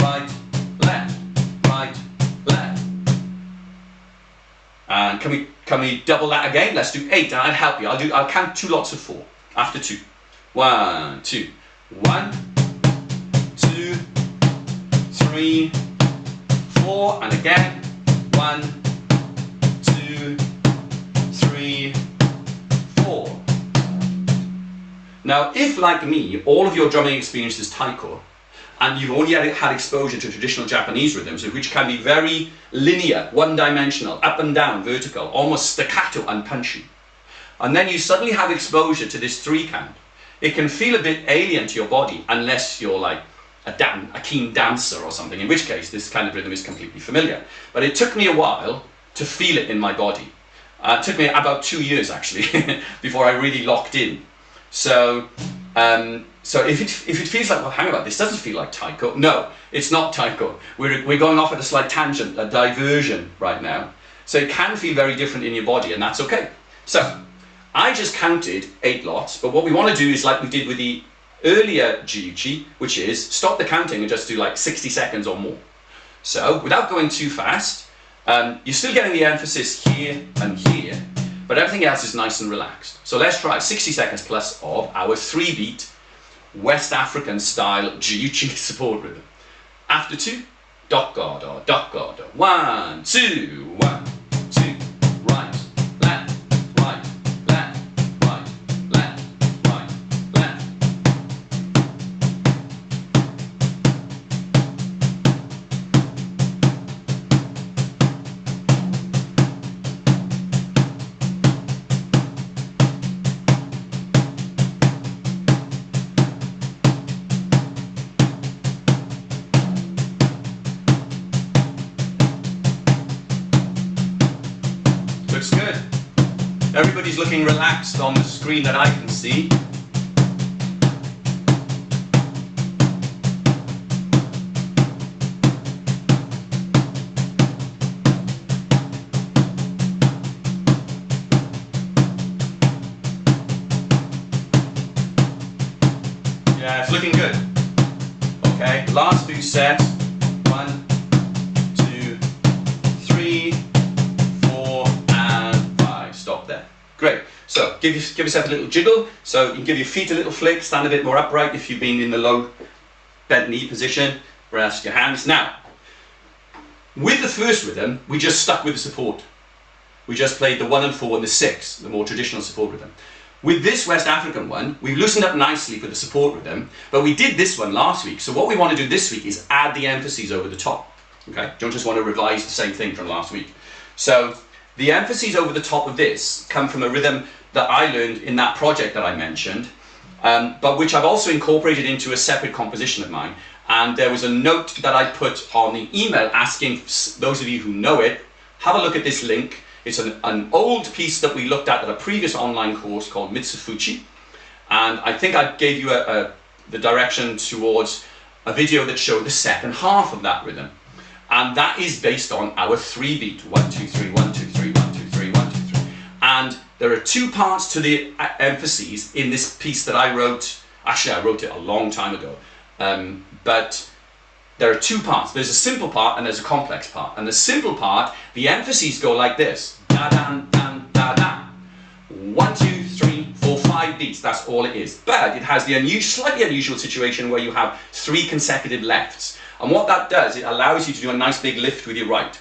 right, left, right, left. And can we double that again? Let's do 8, and I'll help you. I'll count 2 lots of 4 after 2. 1, 2, 1, 2, 3, 4, and again. 1, 2, 3, 4. Now, if like me, all of your drumming experience is taiko, and you've only had exposure to traditional Japanese rhythms, which can be very linear, one-dimensional, up and down, vertical, almost staccato and punchy, and then you suddenly have exposure to this 3 count, it can feel a bit alien to your body unless you're like a keen dancer or something, in which case this kind of rhythm is completely familiar. But it took me a while to feel it in my body. It took me about 2 years actually before I really locked in. So if it feels like, well, hang on, this doesn't feel like taiko. No, it's not taiko. We're going off at a slight tangent, a diversion right now. So it can feel very different in your body, and that's okay. So I just counted 8 lots, but what we want to do is like we did with the earlier jiuchi, which is stop the counting and just do like 60 seconds or more. So without going too fast, you're still getting the emphasis here and here, but everything else is nice and relaxed. So let's try 60 seconds plus of our 3-beat West African style jiuchi support rhythm. After 2, dokkodo, dokkodo. 1, 2, 1, 2, right, left, right, left, right, left, right, left. Looks good. Everybody's looking relaxed on the screen that I can see. Yeah, it's looking good. Okay, last 2 sets. 1, 2, 3, 4, and 5. Stop there. Great. So give yourself a little jiggle. So you can give your feet a little flick, stand a bit more upright if you've been in the low bent knee position. Rest your hands. Now, with the first rhythm, we just stuck with the support. We just played the 1 and 4 and the 6, the more traditional support rhythm. With this West African one, we've loosened up nicely for the support rhythm, but we did this one last week. So what we want to do this week is add the emphases over the top. Okay, don't just want to revise the same thing from last week. So the emphases over the top of this come from a rhythm that I learned in that project that I mentioned, but which I've also incorporated into a separate composition of mine. And there was a note that I put on the email asking those of you who know it, have a look at this link. It's an old piece that we looked at a previous online course called Mitsufuchi. And I think I gave you the direction towards a video that showed the second half of that rhythm. And that is based on our 3-beat, 1, 2, 3, 1, 2, 3, 1, 2, 3, 1, 2, 3. And there are 2 parts to the emphases in this piece that I wrote. Actually, I wrote it a long time ago. But there are 2 parts. There's a simple part and there's a complex part. And the simple part, the emphases go like this. Da dan dan da da. 1, 2, 3, 4, 5 beats. That's all it is. But it has the slightly unusual situation where you have 3 consecutive lefts. And what that does, it allows you to do a nice big lift with your right.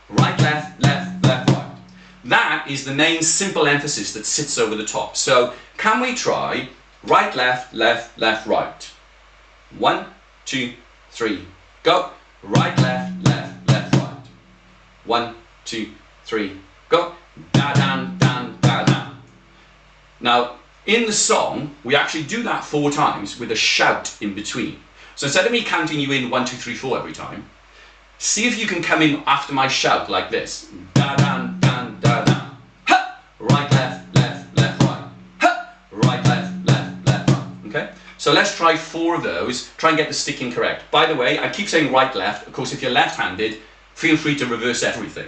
Right, left, left, left, right. That is the main simple emphasis that sits over the top. So can we try right, left, left, left, right? 1, 2, 3, go. Right, left, left, left, right. 1, 2, 3, go. Da dan dan da dan. Now, in the song, we actually do that 4 times with a shout in between. So instead of me counting you in 1, 2, 3, 4 every time, see if you can come in after my shout like this. Da dan dan da dan. Ha! Right, left, left, left, right. Ha! Right, left, left, left, right. Okay? So let's try 4 of those, try and get the sticking correct. By the way, I keep saying right, left. Of course, if you're left-handed, feel free to reverse everything.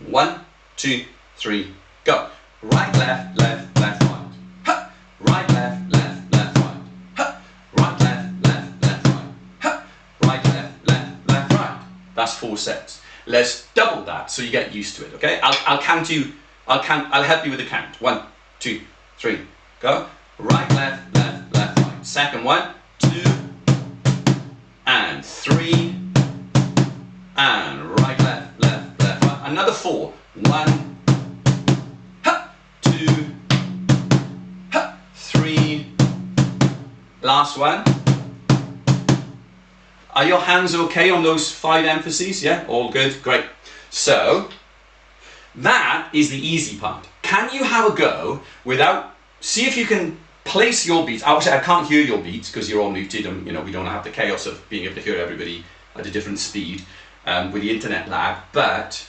1, 2, 3, go. Right, left, left, left, right. Ha! Right, left, left, left, right. Ha! Right, left, left, left, right. Ha! Right, left, left, left, right. That's 4 sets. Let's double that so you get used to it, okay? I'll help you with the count. 1, 2, 3, go. Right, left, left, left, right. Second one, 2, and 3, and right, left, left, left, right. Another 4. 1, ha, 2, ha, 3. Last one. Are your hands okay on those 5 emphases? Yeah, all good, great. So, that is the easy part. Can you have a go without, see if you can place your beats. Obviously, I can't hear your beats because you're all muted and you know we don't have the chaos of being able to hear everybody at a different speed with the internet lag. But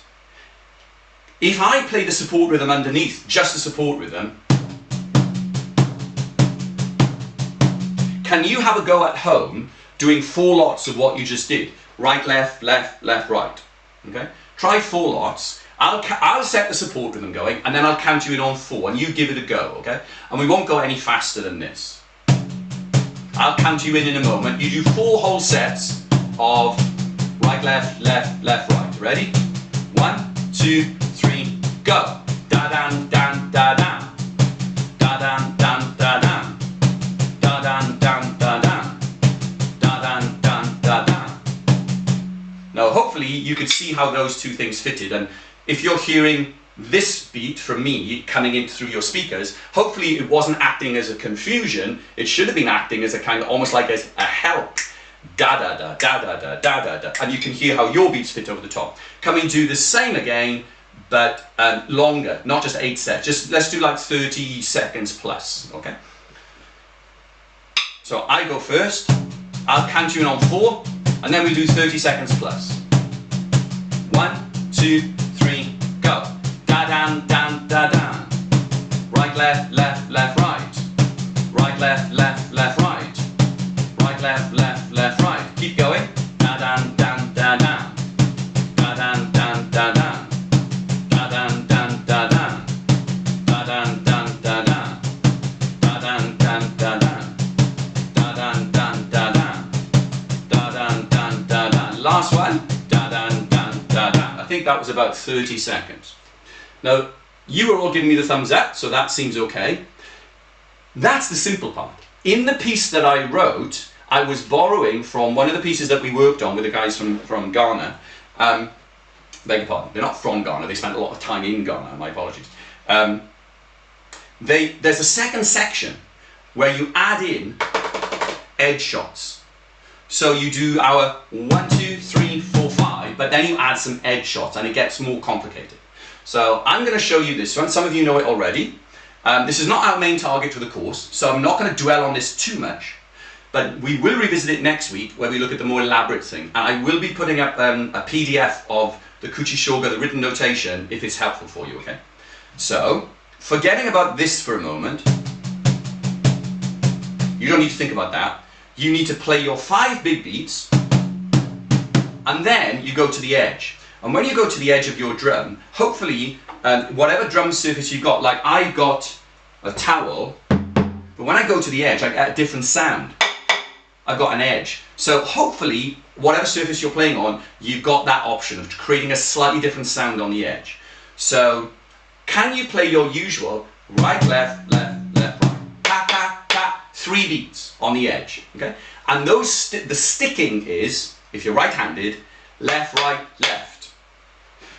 if I play the support rhythm underneath, just the support rhythm, can you have a go at home doing 4 lots of what you just did? Right, left, left, left, right. Okay. Try 4 lots. I'll set the support rhythm going and then I'll count you in on 4 and you give it a go, okay? And we won't go any faster than this. I'll count you in a moment. You do 4 whole sets of right, left, left, left, right. Ready? 1, 2, 3, go. Da-dan, dan, da-dan. Da-dan, dan, da-dan. Da-dan, dan, da-dan. Da-dan, dan, da-dan. Now, hopefully you could see how those 2 things fitted, and if you're hearing this beat from me coming in through your speakers, hopefully it wasn't acting as a confusion. It should have been acting as a kind of almost like as a help. Da da da da da da da da da, and you can hear how your beats fit over the top. Can we do the same again, but longer, not just 8 sets? Just let's do like 30 seconds plus, okay? So I go first. I'll count you in on 4, and then we do 30 seconds plus. 1, 2, 3, go. Da-dan, dan, da-dan. Right, left, left, left, right. Right, left, left, left, right. Right, left, left, left, right. Keep going. Da-dan, dan, da-dan. Da-dan, dan, da-dan. Da-dan, dan, da-dan. Da-dan, dan, da-dan. Da-dan, dan, da-dan. Da-dan, dan, da-dan. Da-dan, dan, da-dan. Last one. Da-dan, dan, da-dan. I think that was about 30 seconds. Now, you are all giving me the thumbs up, so that seems okay. That's the simple part. In the piece that I wrote, I was borrowing from one of the pieces that we worked on with the guys from Ghana. Beg your pardon, they're not from Ghana, they spent a lot of time in Ghana, my apologies. There's a second section where you add in edge shots. So you do our 1, 2, 3, 4, 5, but then you add some edge shots and it gets more complicated. So I'm going to show you this one. Some of you know it already. This is not our main target for the course, so I'm not going to dwell on this too much. But we will revisit it next week where we look at the more elaborate thing. And I will be putting up a PDF of the Kuchishoga, the written notation, if it's helpful for you, okay? So, forgetting about this for a moment, you don't need to think about that. You need to play your 5 big beats, and then you go to the edge. And when you go to the edge of your drum, hopefully, whatever drum surface you've got, like I got a towel, but when I go to the edge, I get a different sound. I've got an edge. So hopefully, whatever surface you're playing on, you've got that option of creating a slightly different sound on the edge. So, can you play your usual right, left, left, left, right, ta, ta, ta, 3 beats on the edge, okay? And those the sticking is, if you're right-handed, left, right, left.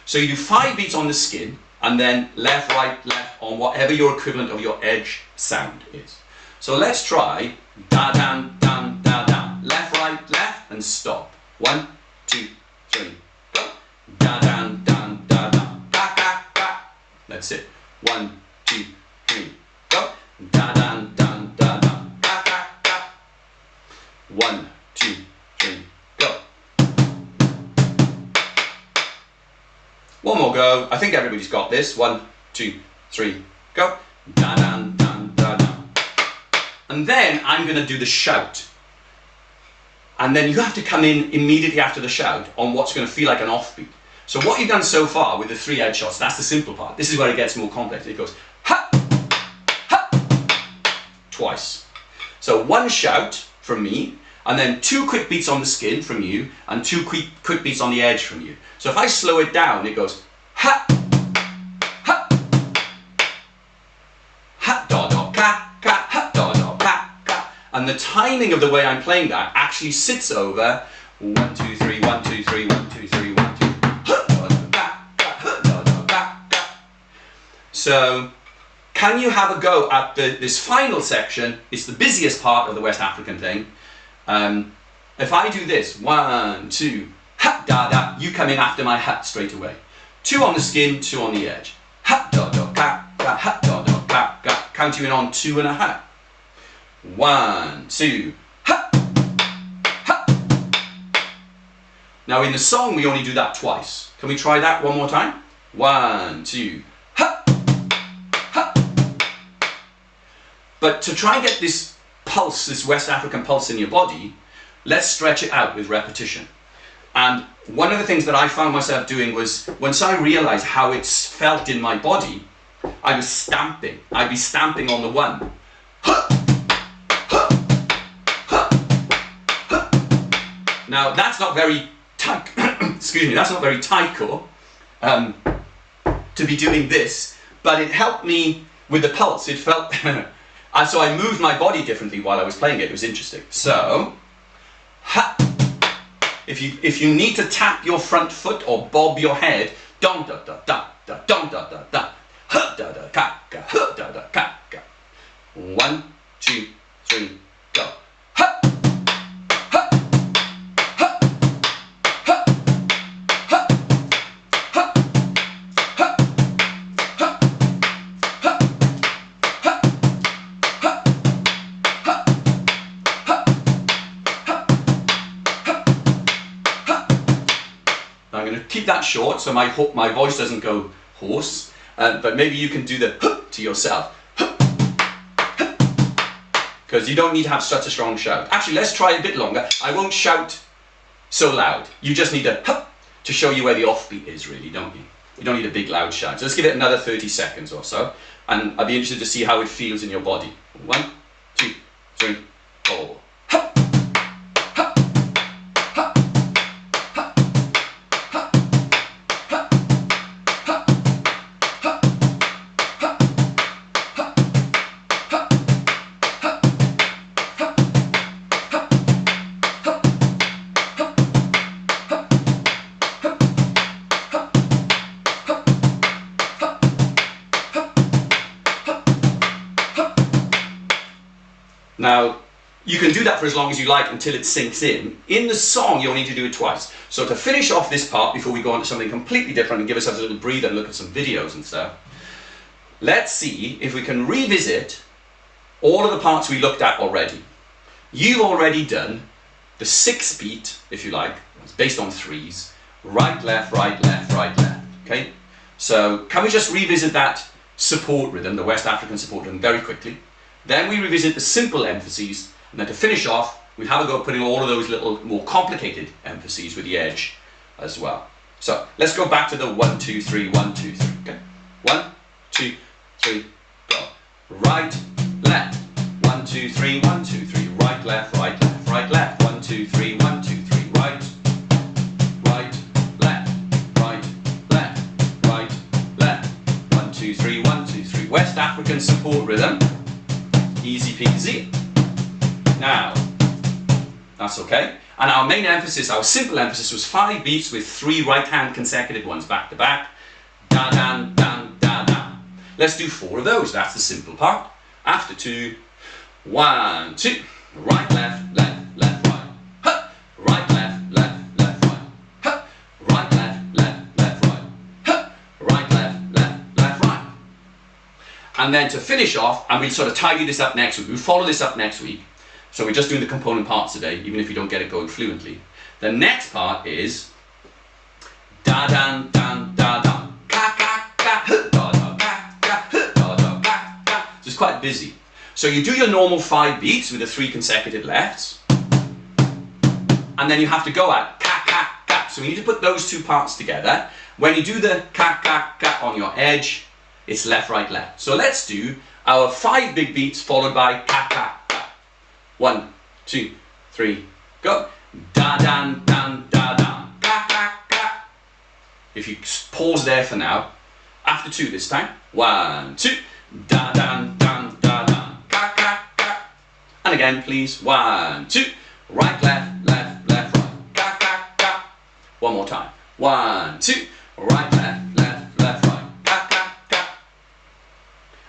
So you do 5 beats on the skin, and then left, right, left on whatever your equivalent of your edge sound is. So let's try da-dan, dan, da-dan. Left, right, left, and stop. 1, 2, 3, go. Da-dan, dan, da-dan. Da, da, da. That's it. 1, 2, 3, go. Da-dan, dan, da-dan. Da, da, da. 1, 2, 3, go. One more go. I think everybody's got this. 1, 2, 3, go. Da-dan, dan, da-dan. And then I'm going to do the shout. And then you have to come in immediately after the shout on what's going to feel like an offbeat. So what you've done so far with the 3 edge shots, that's the simple part. This is where it gets more complex. It goes ha, ha, twice. So 1 shout from me, and then 2 quick beats on the skin from you, and 2 quick beats on the edge from you. So if I slow it down, it goes ha, ha, ha, da, da, ka, ka, ha, da, da, ka, ka. And the timing of the way I'm playing that actually sits over 1, 2, 3, 1, 2, 3, 1, 2, 3, 1, 2, ha, da, da, ka, ka, ha, da, da, ka, ka. So can you have a go at this final section? It's the busiest part of the West African thing. If I do this, 1, 2, ha, da, da, you come in after my ha straight away. 2 on the skin, 2 on the edge. Ha, da, da, ka, ka, ha, da, da, ka, ka. Count you in on 2 and a ha. 1, 2, ha, ha. Now in the song, we only do that twice. Can we try that one more time? 1, 2, ha, ha. But to try and get this pulse, this West African pulse in your body, let's stretch it out with repetition. And one of the things that I found myself doing was, once I realized how it's felt in my body, I was stamping. I'd be stamping on the 1. Now that's not very excuse me, that's not very taiko to be doing this, but it helped me with the pulse. It felt and so I moved my body differently while I was playing it. It was interesting. So, ha. If you need to tap your front foot or bob your head, dum da da da da dum da da da, ha da da ka ka, ha da da ka ka. 1, 2, 3, go. Ha. Ha. Ha. Ha. Ha. Ha. Ha. I'm going to keep that short so my voice doesn't go hoarse, but maybe you can do the huh to yourself, because you don't need to have such a strong shout. Actually, let's try a bit longer. I won't shout so loud. You just need a huh to show you where the offbeat is, really, don't you? You don't need a big loud shout. So let's give it another 30 seconds or so, and I'd be interested to see how it feels in your body. 1, 2, 3, 4. Now, you can do that for as long as you like until it sinks in. In the song, you only need to do it twice. So to finish off this part, before we go on to something completely different and give ourselves a little breather and look at some videos and stuff, let's see if we can revisit all of the parts we looked at already. You've already done the 6-beat, if you like, it's based on 3s, right, left, right, left, right, left, okay? So can we just revisit that support rhythm, the West African support rhythm, very quickly? Then we revisit the simple emphases, and then to finish off, we have a go at putting all of those little more complicated emphases with the edge as well. So let's go back to the 1, 2, 3, 1, 2, 3. Okay, 1, 2, 3, go. Right, left. 1, 2, 3, 1, 2, 3. Right, left, right, left, right, left. 1, 2, 3, 1, 2, 3. Right, right, left, right, left, right, left. 1, 2, 3, 1, 2, 3. West African support rhythm. Easy peasy. Now, that's okay. And our main emphasis, our simple emphasis, was 5 beats with 3 right-hand consecutive ones back to back. Da dan dan da da. Let's do 4 of those. That's the simple part. After 2, 1, 2. Right, left, left, left, right. Huh. Right, left, left, left, right. Huh. Right, left, left, left, right. Huh. Right, left, left, left, right. And then to finish off, and we'll sort of tidy this up next week. We'll follow this up next week. So we're just doing the component parts today, even if you don't get it going fluently. The next part is da dan dan da dan ka ka ka da da ka ka da da ka ka. So it's quite busy. So you do your normal 5 beats with the 3 consecutive lefts, and then you have to go at ka ka ka. So we need to put those 2 parts together. When you do the ka ka ka on your edge, it's left, right, left. So let's do our 5 big beats followed by ka ka ka. 1, 2, 3, go. Da dan dan da dan ka ka ka. If you pause there for now, after 2 this time. 1, 2, da dan dan da dan ka ka ka. And again, please. 1, 2, right, left, left, left, right, ka ka ka. One more time. 1, 2, right, left, left, left, right, ka ka ka.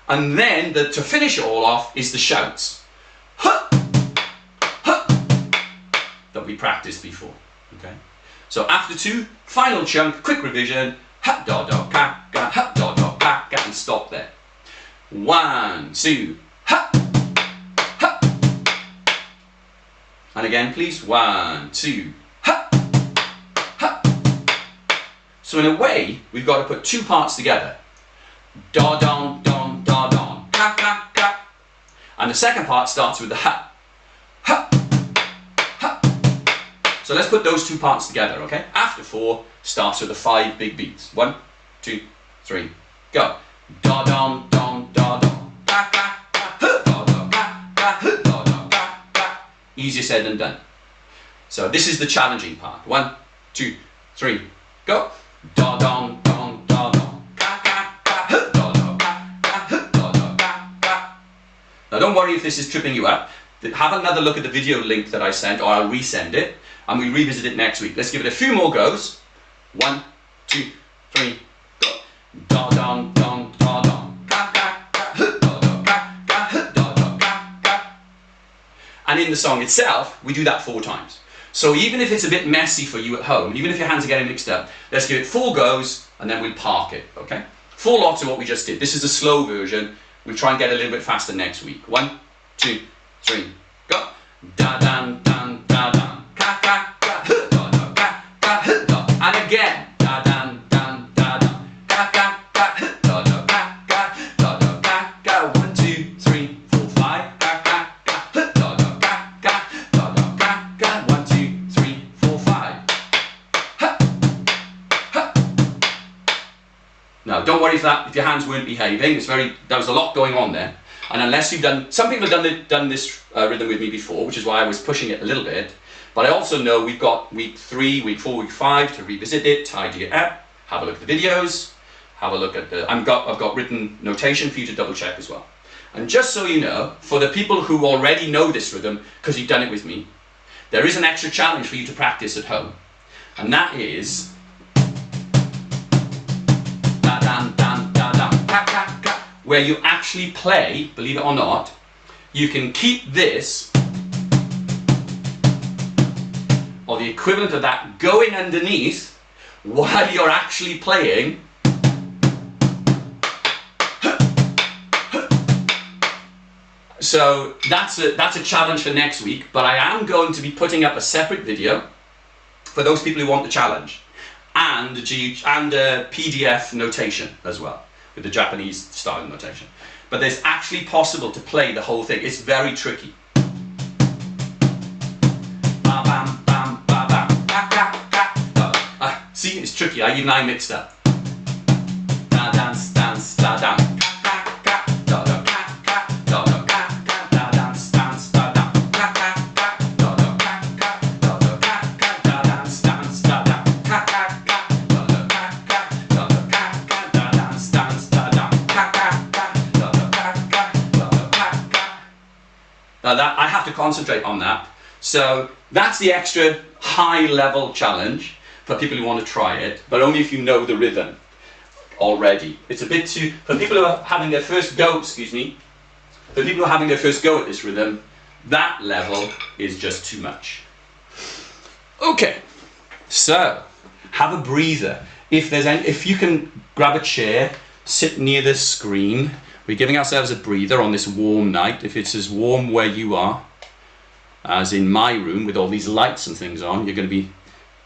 And then to finish it all off is the shouts. Huh, huh, that we practiced before. Okay. So after 2, final chunk, quick revision. Ha da da ka ka, ha da da ka ka, and stop there. 1, 2, ha, ha. And again, please. 1, 2, ha, ha. So in a way, we've got to put 2 parts together. Da don don da don ka ka ka. And the second part starts with the ha, ha, ha. So let's put those 2 parts together, okay? After 4 starts with the 5 big beats. 1, 2, 3, go. Da don don da don ka ka ka, ha da da ka ka, ha da da ka ka. Easier said than done. So this is the challenging part. 1, 2, 3, go. Da don don da don ka ka ka, ha da da ka ka, ha da da ka ka. Now don't worry if this is tripping you up. Have another look at the video link that I sent, or I'll resend it, and we'll revisit it next week. Let's give it a few more goes. 1, 2, 3, go. Da don don da don ka ka ka, ha da da ka ka, ha da da ka ka. And in the song itself, we do that 4 times. So even if it's a bit messy for you at home, even if your hands are getting mixed up, let's give it 4 goes and then we'll park it, okay? 4 lots of what we just did. This is the slow version. We'll try and get a little bit faster next week. 1, 2, 3, go. Da dan dan da dan ka ka ka, ha da da ka ka, ha da. And again, da dan dan da dan ka ka ka, ha da da ka ka, da da ka ka. 1, 2, 3, 4, 5 ka ka ka, ha da da ka ka, da da ka ka. 1, 2, 3, 4, 5. Ha, ha. Now, don't worry if your hands weren't behaving. There was a lot going on there. And unless you've some people have done this rhythm with me before, which is why I was pushing it a little bit. But I also know we've got week 3, week 4, week 5 to revisit it, tidy it up, have a look at the videos, have a look at I've got written notation for you to double check as well. And just so you know, for the people who already know this rhythm, because you've done it with me, there is an extra challenge for you to practice at home. And that is da dan dan da dan ka ka ka, where you actually play, believe it or not, you can keep this, or the equivalent of that, going underneath while you're actually playing. So that's a challenge for next week, but I am going to be putting up a separate video for those people who want the challenge, and a PDF notation as well, with the Japanese style notation. But it's actually possible to play the whole thing. It's very tricky. Ba bam bam ba bam ka ka ka. See, it's tricky. Even I mixed up. Da dance dance da dam ka ka ka da da ka ka da da ka ka da dance dance da dam ka ka ka da da ka ka da da ka ka da dance dance da dam ka ka ka da da ka ka da da ka ka da dance dance da dam ka ka ka da da ka ka da da ka ka. Now that I have to concentrate on that. So that's the extra high level challenge for people who want to try it, but only if you know the rhythm already. It's a bit too, for people who are having their first go, for people who are having their first go at this rhythm, that level is just too much. Okay, so have a breather. If you can grab a chair, sit near the screen. We're giving ourselves a breather on this warm night. If it's as warm where you are as in my room with all these lights and things on, you're going to be,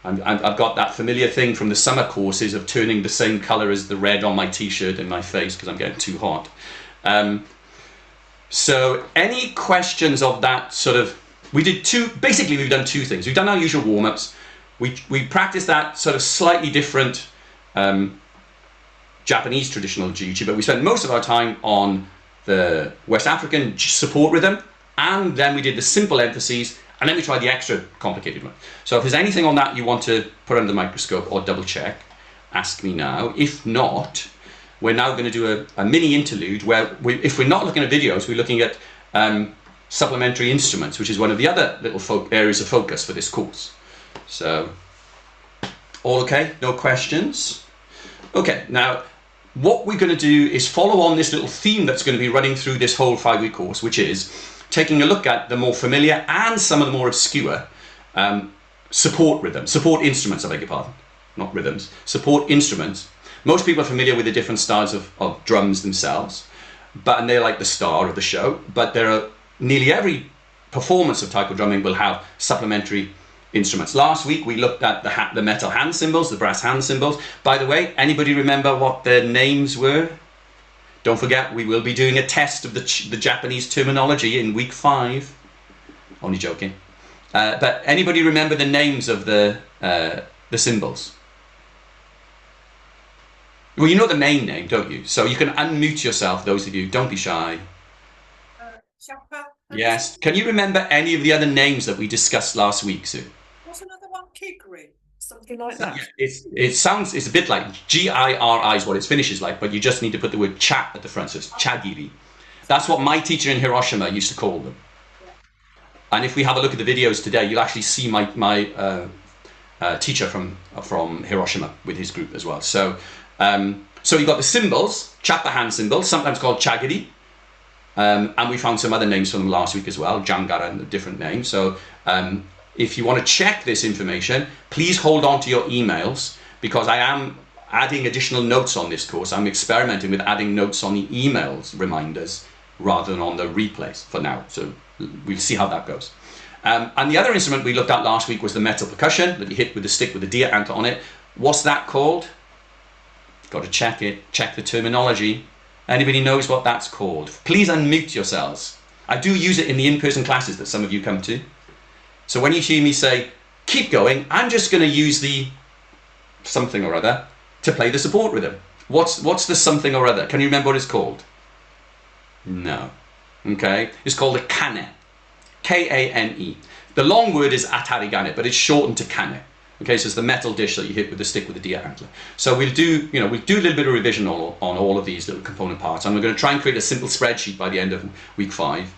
I've got that familiar thing from the summer courses of turning the same colour as the red on my t-shirt in my face because I'm getting too hot. So any questions of that sort of, we've done two things. We've done our usual warm-ups. We practiced that sort of slightly different Japanese traditional jiu-jitsu, but we spent most of our time on the West African support rhythm, and then we did the simple emphases, and then we tried the extra complicated one. So if there's anything on that you want to put under the microscope or double check, ask me now. If not, we're now going to do a mini interlude where if we're not looking at videos, we're looking at supplementary instruments, which is one of the other little areas of focus for this course. So, all okay? No questions? Okay, now what we're going to do is follow on this little theme that's going to be running through this whole 5-week course, which is taking a look at the more familiar and some of the more obscure support instruments, I beg your pardon, not rhythms, support instruments. Most people are familiar with the different styles of drums themselves, and they're like the star of the show, but nearly every performance of taiko drumming will have supplementary instruments. Last week we looked at the metal hand cymbals, the brass hand cymbals. By the way, anybody remember what their names were? Don't forget, we will be doing a test of the Japanese terminology in week 5. Only joking. But anybody remember the names of the cymbals? Well, you know the main name, don't you? So you can unmute yourself, those of you. Don't be shy. Chapa. Yes. Can you remember any of the other names that we discussed last week, Sue? What's another one? Kigri. Something like that. It's a bit like G-I-R-I is what it finishes like, but you just need to put the word cha at the front, so it's chagiri. That's what my teacher in Hiroshima used to call them. And if we have a look at the videos today, you'll actually see my teacher from Hiroshima with his group as well. So you've got the cymbals, chapa hand cymbals, sometimes called chagiri. And we found some other names for them last week as well, Jangara and a different name. So if you want to check this information, please hold on to your emails, because I am adding additional notes on this course. I'm experimenting with adding notes on the emails reminders rather than on the replays for now. So we'll see how that goes. And the other instrument we looked at last week was the metal percussion that you hit with the stick with the deer antler on it. What's that called? Got to check it, check the terminology. Anybody knows what that's called? Please unmute yourselves. I do use it in the in-person classes that some of you come to. So when you hear me say, keep going, I'm just going to use the something or other to play the support rhythm. What's the something or other? Can you remember what it's called? No. Okay. It's called a kane. K-A-N-E. The long word is atarigane, but it's shortened to kane. Okay, so it's the metal dish that you hit with the stick with the deer antler. So we'll do a little bit of revision on all of these little component parts, and we're going to try and create a simple spreadsheet by the end of week 5.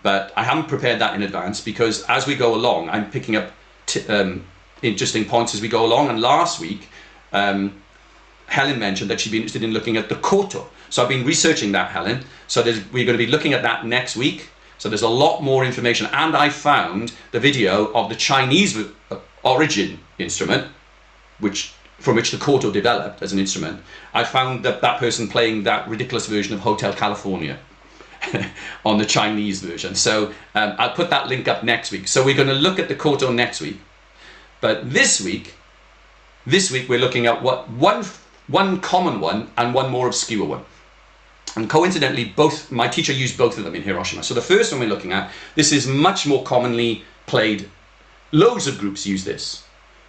But I haven't prepared that in advance, because as we go along, I'm picking up interesting points as we go along. And last week, Helen mentioned that she'd be interested in looking at the koto. So I've been researching that, Helen. So we're going to be looking at that next week. So there's a lot more information, and I found the video of the Chinese origin instrument, from which the koto developed as an instrument. I found that person playing that ridiculous version of Hotel California on the Chinese version. So I'll put that link up next week. So we're going to look at the koto next week. But this week we're looking at one common one and one more obscure one. And coincidentally, my teacher used both of them in Hiroshima. So the first one we're looking at, this is much more commonly played. Loads of groups use this.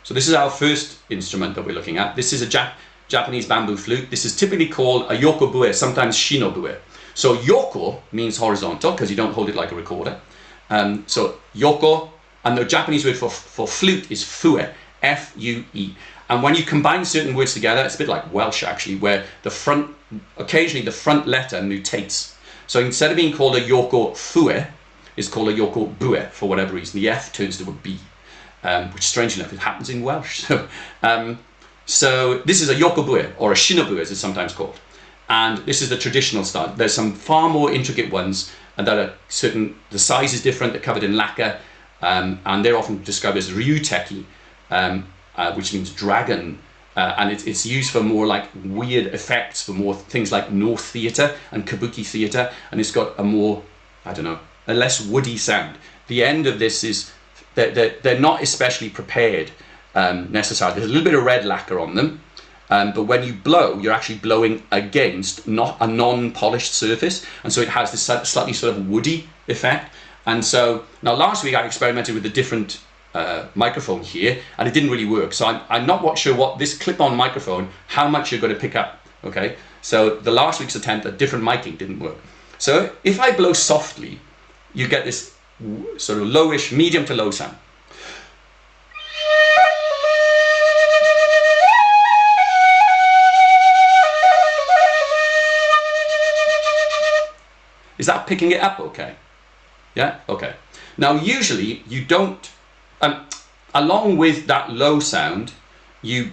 So this is our first instrument that we're looking at. This is a Japanese bamboo flute. This is typically called a yoko bue, sometimes shino bue. So yoko means horizontal, because you don't hold it like a recorder. So yoko, and the Japanese word for flute is fue, F-U-E. And when you combine certain words together, it's a bit like Welsh actually, where occasionally the front letter mutates. So instead of being called a yoko fue, it's called a yoko bue for whatever reason. The F turns to a B, which strangely enough, it happens in Welsh. So this is a yoko bue, or a shinobu as it's sometimes called. And this is the traditional style. There's some far more intricate ones that are the size is different, they're covered in lacquer, and they're often described as ryuteki, which means dragon, and it's used for more like weird effects, for more things like North theatre and kabuki theatre, and it's got a more, a less woody sound. The end of this is they're not especially prepared necessarily. There's a little bit of red lacquer on them, but when you blow, you're actually blowing against not a non-polished surface, and so it has this slightly sort of woody effect. And so now last week I experimented with a different microphone here, and it didn't really work. So I'm not sure what this clip-on microphone, how much you're going to pick up. Okay, so the last week's attempt at different miking didn't work. So if I blow softly, you get this sort of lowish, medium to low sound. Is that picking it up okay? Yeah, okay. Now usually you don't, along with that low sound, you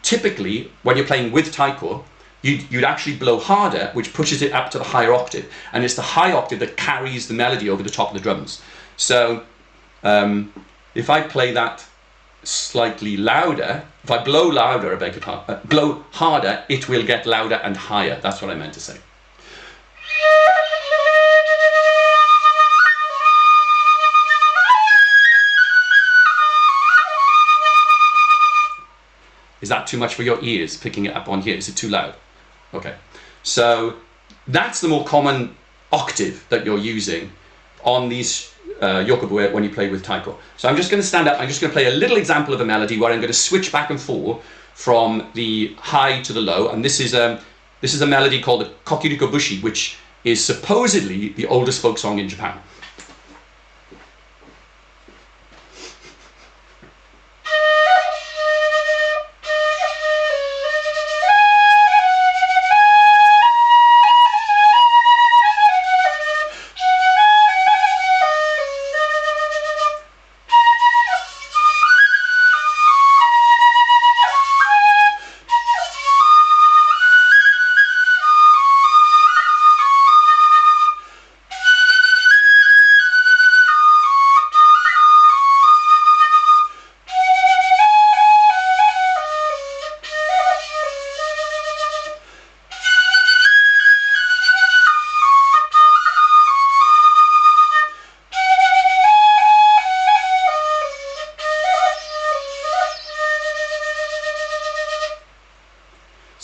typically, when you're playing with taiko, you'd actually blow harder, which pushes it up to the higher octave. And it's the high octave that carries the melody over the top of the drums. So if I play that slightly louder, if I blow louder, I beg your pardon, blow harder, it will get louder and higher. That's what I meant to say. Is that too much for your ears, picking it up on here? Is it too loud? Okay, so that's the more common octave that you're using on these yokobu when you play with taiko. So I'm just going to stand up, I'm just going to play a little example of a melody where I'm going to switch back and forth from the high to the low, and this is a melody called the Kokiriko Bushi, which is supposedly the oldest folk song in Japan.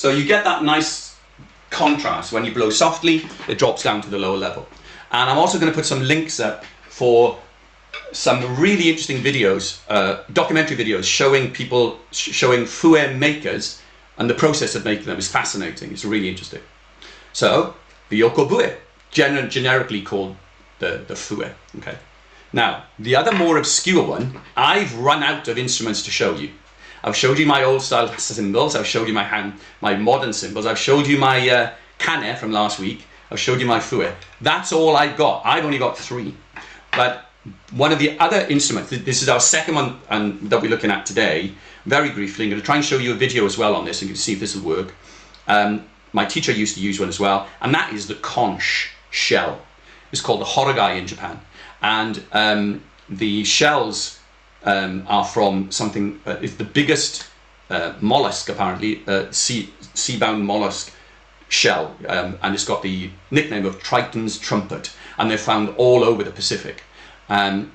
So you get that nice contrast. When you blow softly, it drops down to the lower level. And I'm also going to put some links up for some really interesting videos, documentary videos showing people, showing fue makers, and the process of making them is fascinating. It's really interesting. So the yokobue, generically called the fue. Okay. Now the other more obscure one, I've run out of instruments to show you. I've showed you my old style cymbals, I've showed you my modern cymbals, I've showed you my kane from last week, I've showed you my fue. That's all I've got. I've only got 3. But one of the other instruments, this is our second one that we're looking at today, very briefly. I'm going to try and show you a video as well on this and you can see if this will work. My teacher used to use one as well, and that is the conch shell. It's called the horogai in Japan. And the shells are from something, it's the biggest mollusk apparently, sea-bound mollusk shell, and it's got the nickname of Triton's trumpet, and they're found all over the Pacific.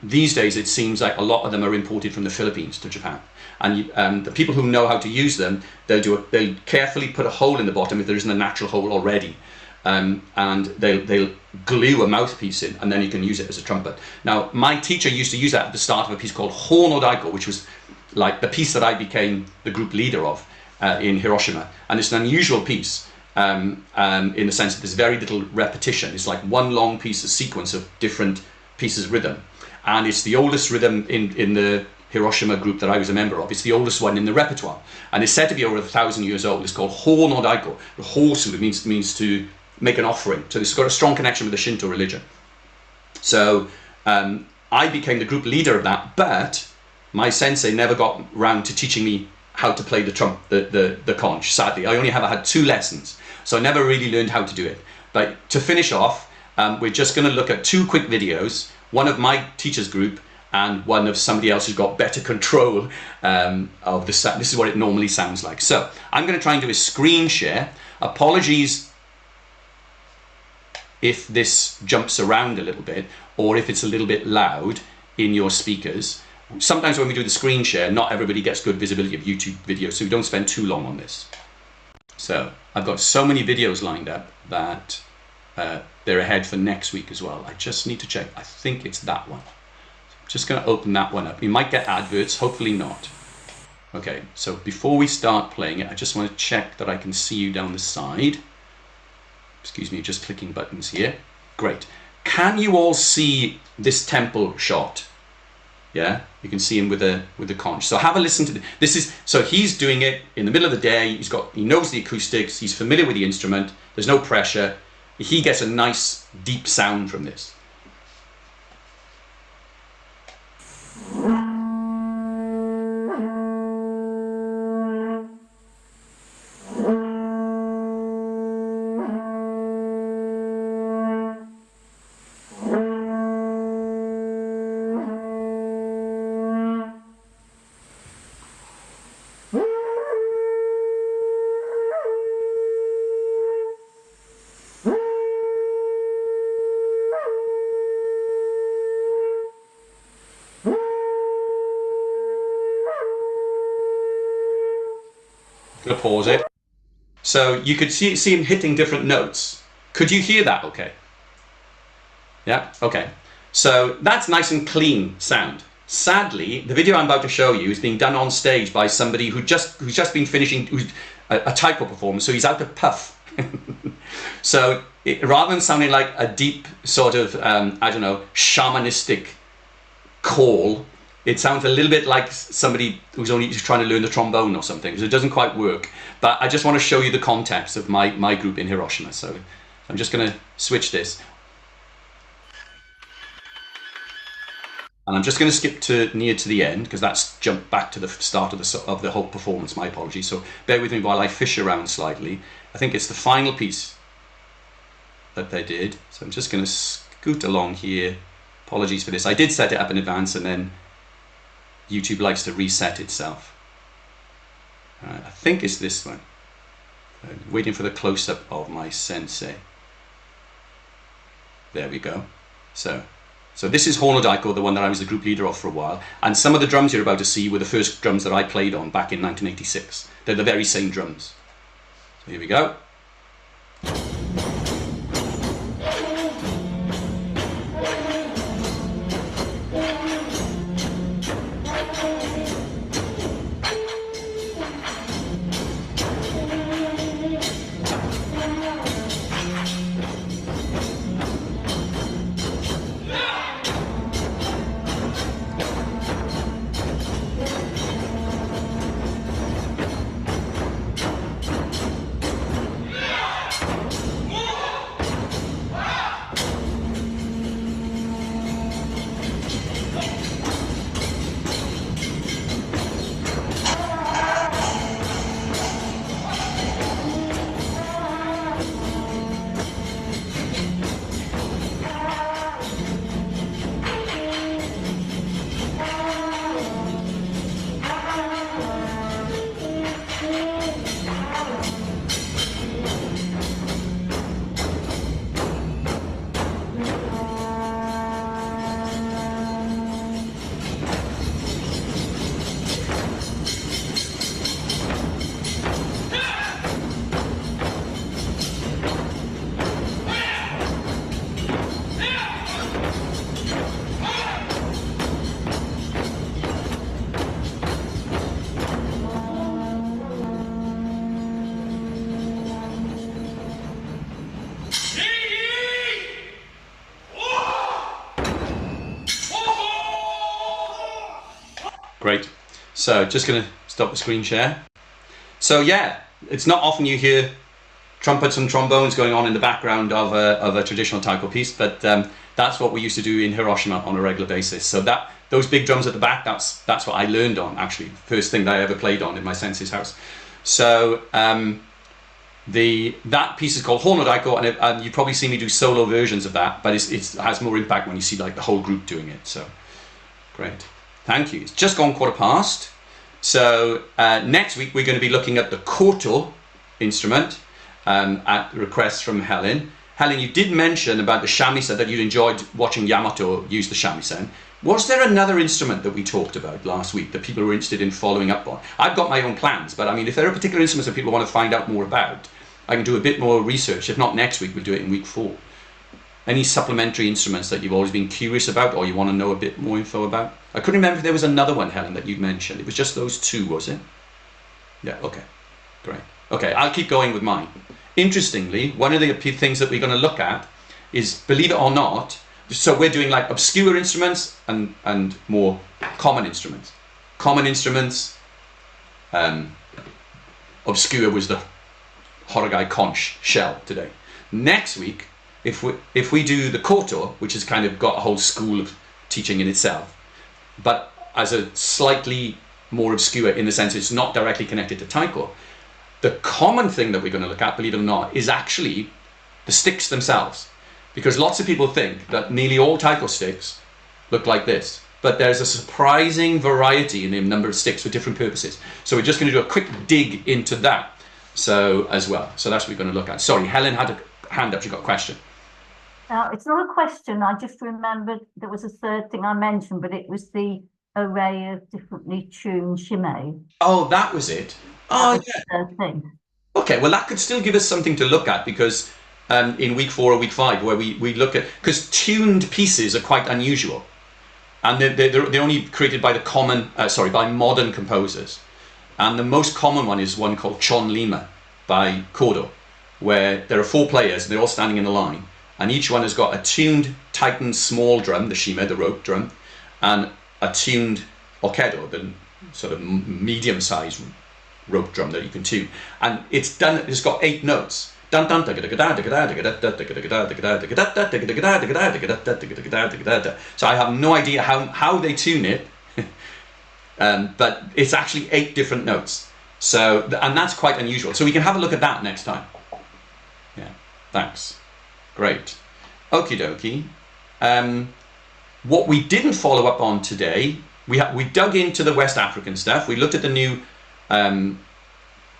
These days it seems like a lot of them are imported from the Philippines to Japan, and the people who know how to use them, they'll carefully put a hole in the bottom if there isn't a natural hole already. And they'll glue a mouthpiece in, and then you can use it as a trumpet. Now, my teacher used to use that at the start of a piece called Ho no Daiko, which was like the piece that I became the group leader of in Hiroshima. And it's an unusual piece in the sense that there's very little repetition. It's like one long piece, a sequence of different pieces of rhythm. And it's the oldest rhythm in the Hiroshima group that I was a member of. It's the oldest one in the repertoire. And it's said to be over 1,000 years old. It's called Ho no Daiko. The hosu means to make an offering. So it's got a strong connection with the Shinto religion. So I became the group leader of that, but my sensei never got round to teaching me how to play the conch, sadly. I only ever had 2 lessons, so I never really learned how to do it. But to finish off, we're just going to look at 2 quick videos, one of my teacher's group and one of somebody else who's got better control of the sound. This is what it normally sounds like. So I'm going to try and do a screen share. Apologies if this jumps around a little bit, or if it's a little bit loud in your speakers. Sometimes when we do the screen share, not everybody gets good visibility of YouTube videos, so we don't spend too long on this. So I've got so many videos lined up that they're ahead for next week as well. I just need to check. I think it's that one. So I'm just going to open that one up. You might get adverts, hopefully not. Okay, so before we start playing it, I just want to check that I can see you down the side. Excuse me, just clicking buttons here. Great. Can you all see this temple shot? Yeah, you can see him with the conch. So have a listen to this. So he's doing it in the middle of the day. He knows the acoustics. He's familiar with the instrument. There's no pressure. He gets a nice deep sound from this. Gonna pause it. So you could see him hitting different notes. Could you hear that okay? Yeah, okay. So that's nice and clean sound. Sadly, the video I'm about to show you is being done on stage by somebody who's just been finishing a taiko performance, so he's out of puff. So rather than sounding like a deep sort of, I don't know, shamanistic call, it sounds a little bit like somebody who's only just trying to learn the trombone or something, so it doesn't quite work. But I just want to show you the context of my group in Hiroshima. So I'm just going to switch this. And I'm just going to skip to near to the end, because that's jumped back to the start of the whole performance. My apologies. So bear with me while I fish around slightly. I think it's the final piece that they did. So I'm just going to scoot along here. Apologies for this. I did set it up in advance, and then YouTube likes to reset itself. I think it's this one. I'm waiting for the close-up of my sensei. There we go. So this is Horno Daiko, the one that I was the group leader of for a while. And some of the drums you're about to see were the first drums that I played on back in 1986. They're the very same drums. So here we go. Great. So just going to stop the screen share. So yeah, it's not often you hear trumpets and trombones going on in the background of a traditional taiko piece, but that's what we used to do in Hiroshima on a regular basis. So those big drums at the back, that's what I learned on, actually. First thing that I ever played on in my sensei's house. So that piece is called Horno Daiko, and you probably see me do solo versions of that, but it has more impact when you see like the whole group doing it. So great. Thank you. It's just gone 1:15. So next week we're going to be looking at the koto instrument at request from Helen. Helen, you did mention about the shamisen, that you'd enjoyed watching Yamato use the shamisen. Was there another instrument that we talked about last week that people were interested in following up on? I've got my own plans, but I mean, if there are particular instruments that people want to find out more about, I can do a bit more research. If not next week, we'll do it in week 4. Any supplementary instruments that you've always been curious about or you want to know a bit more info about? I couldn't remember if there was another one, Helen, that you'd mentioned. It was just those 2, was it? Yeah, okay, great. Okay, I'll keep going with mine. Interestingly, one of the things that we're going to look at is, believe it or not, so we're doing like obscure instruments and more common instruments. Common instruments, obscure was the Horagai conch shell today. Next week, if we do the koto, which has kind of got a whole school of teaching in itself, but as a slightly more obscure in the sense it's not directly connected to taiko, the common thing that we're going to look at, believe it or not, is actually the sticks themselves. Because lots of people think that nearly all taiko sticks look like this, but there's a surprising variety in the number of sticks for different purposes. So we're just going to do a quick dig into that as well. So that's what we're going to look at. Sorry, Helen had a hand up, she got a question. It's not a question, I just remembered there was a third thing I mentioned, but it was the array of differently tuned shime. Oh, that was it. Oh, yeah. Third thing. Okay, well that could still give us something to look at because in week 4 or week 5 where we look at, because tuned pieces are quite unusual and they're only created by by modern composers, and the most common one is one called Chon Lima by Kodo, where there are 4 players and they're all standing in a line and each one has got a tuned tightened small drum, the shime, the rope drum, and a tuned okedo, the sort of medium-sized rope drum that you can tune, and it's got 8 notes. So I have no idea how they tune it, but it's actually 8 different notes. So, and that's quite unusual. So we can have a look at that next time. Yeah, thanks. Great. Okie dokie. What we didn't follow up on today, we dug into the West African stuff. We looked at the new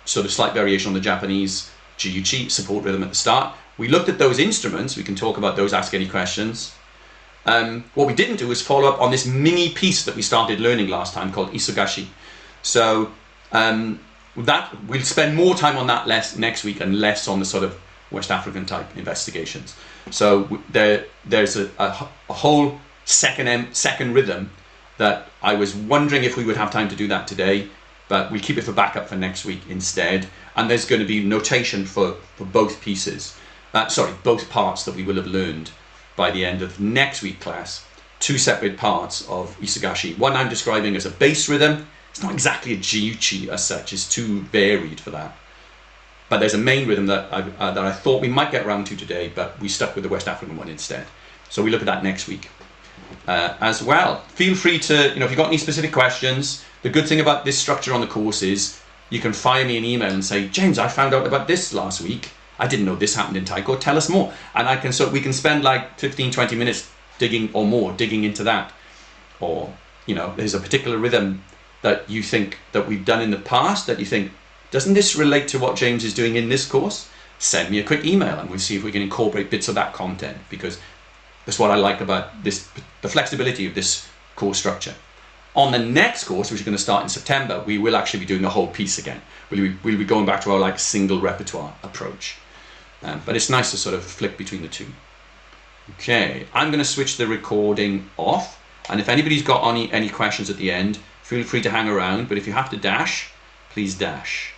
sort of slight variation on the Japanese Jiyuchi support rhythm at the start. We looked at those instruments. We can talk about those, ask any questions. What we didn't do is follow up on this mini piece that we started learning last time called Isugashi. So that we'll spend more time on that next week and less on the sort of West African type investigations. So there's a whole second rhythm that I was wondering if we would have time to do that today, but we'll keep it for backup for next week instead. And there's going to be notation for both pieces, both parts that we will have learned by the end of next week class. 2 separate parts of Isugashi. One I'm describing as a bass rhythm. It's not exactly a Jiyuchi as such, it's too varied for that. But there's a main rhythm that I thought we might get around to today, but we stuck with the West African one instead. So we look at that next week as well. Feel free to, if you've got any specific questions, the good thing about this structure on the course is you can fire me an email and say, James, I found out about this last week. I didn't know this happened in taiko. Tell us more. And we can spend like 15, 20 minutes digging into that. Or, there's a particular rhythm that you think that we've done in the past that you think, doesn't this relate to what James is doing in this course? Send me a quick email and we'll see if we can incorporate bits of that content, because that's what I like about this, the flexibility of this course structure. On the next course, which is going to start in September, we will actually be doing the whole piece again. We'll be going back to our single repertoire approach. But it's nice to sort of flick between the two. Okay, I'm going to switch the recording off. And if anybody's got any questions at the end, feel free to hang around. But if you have to dash, please dash.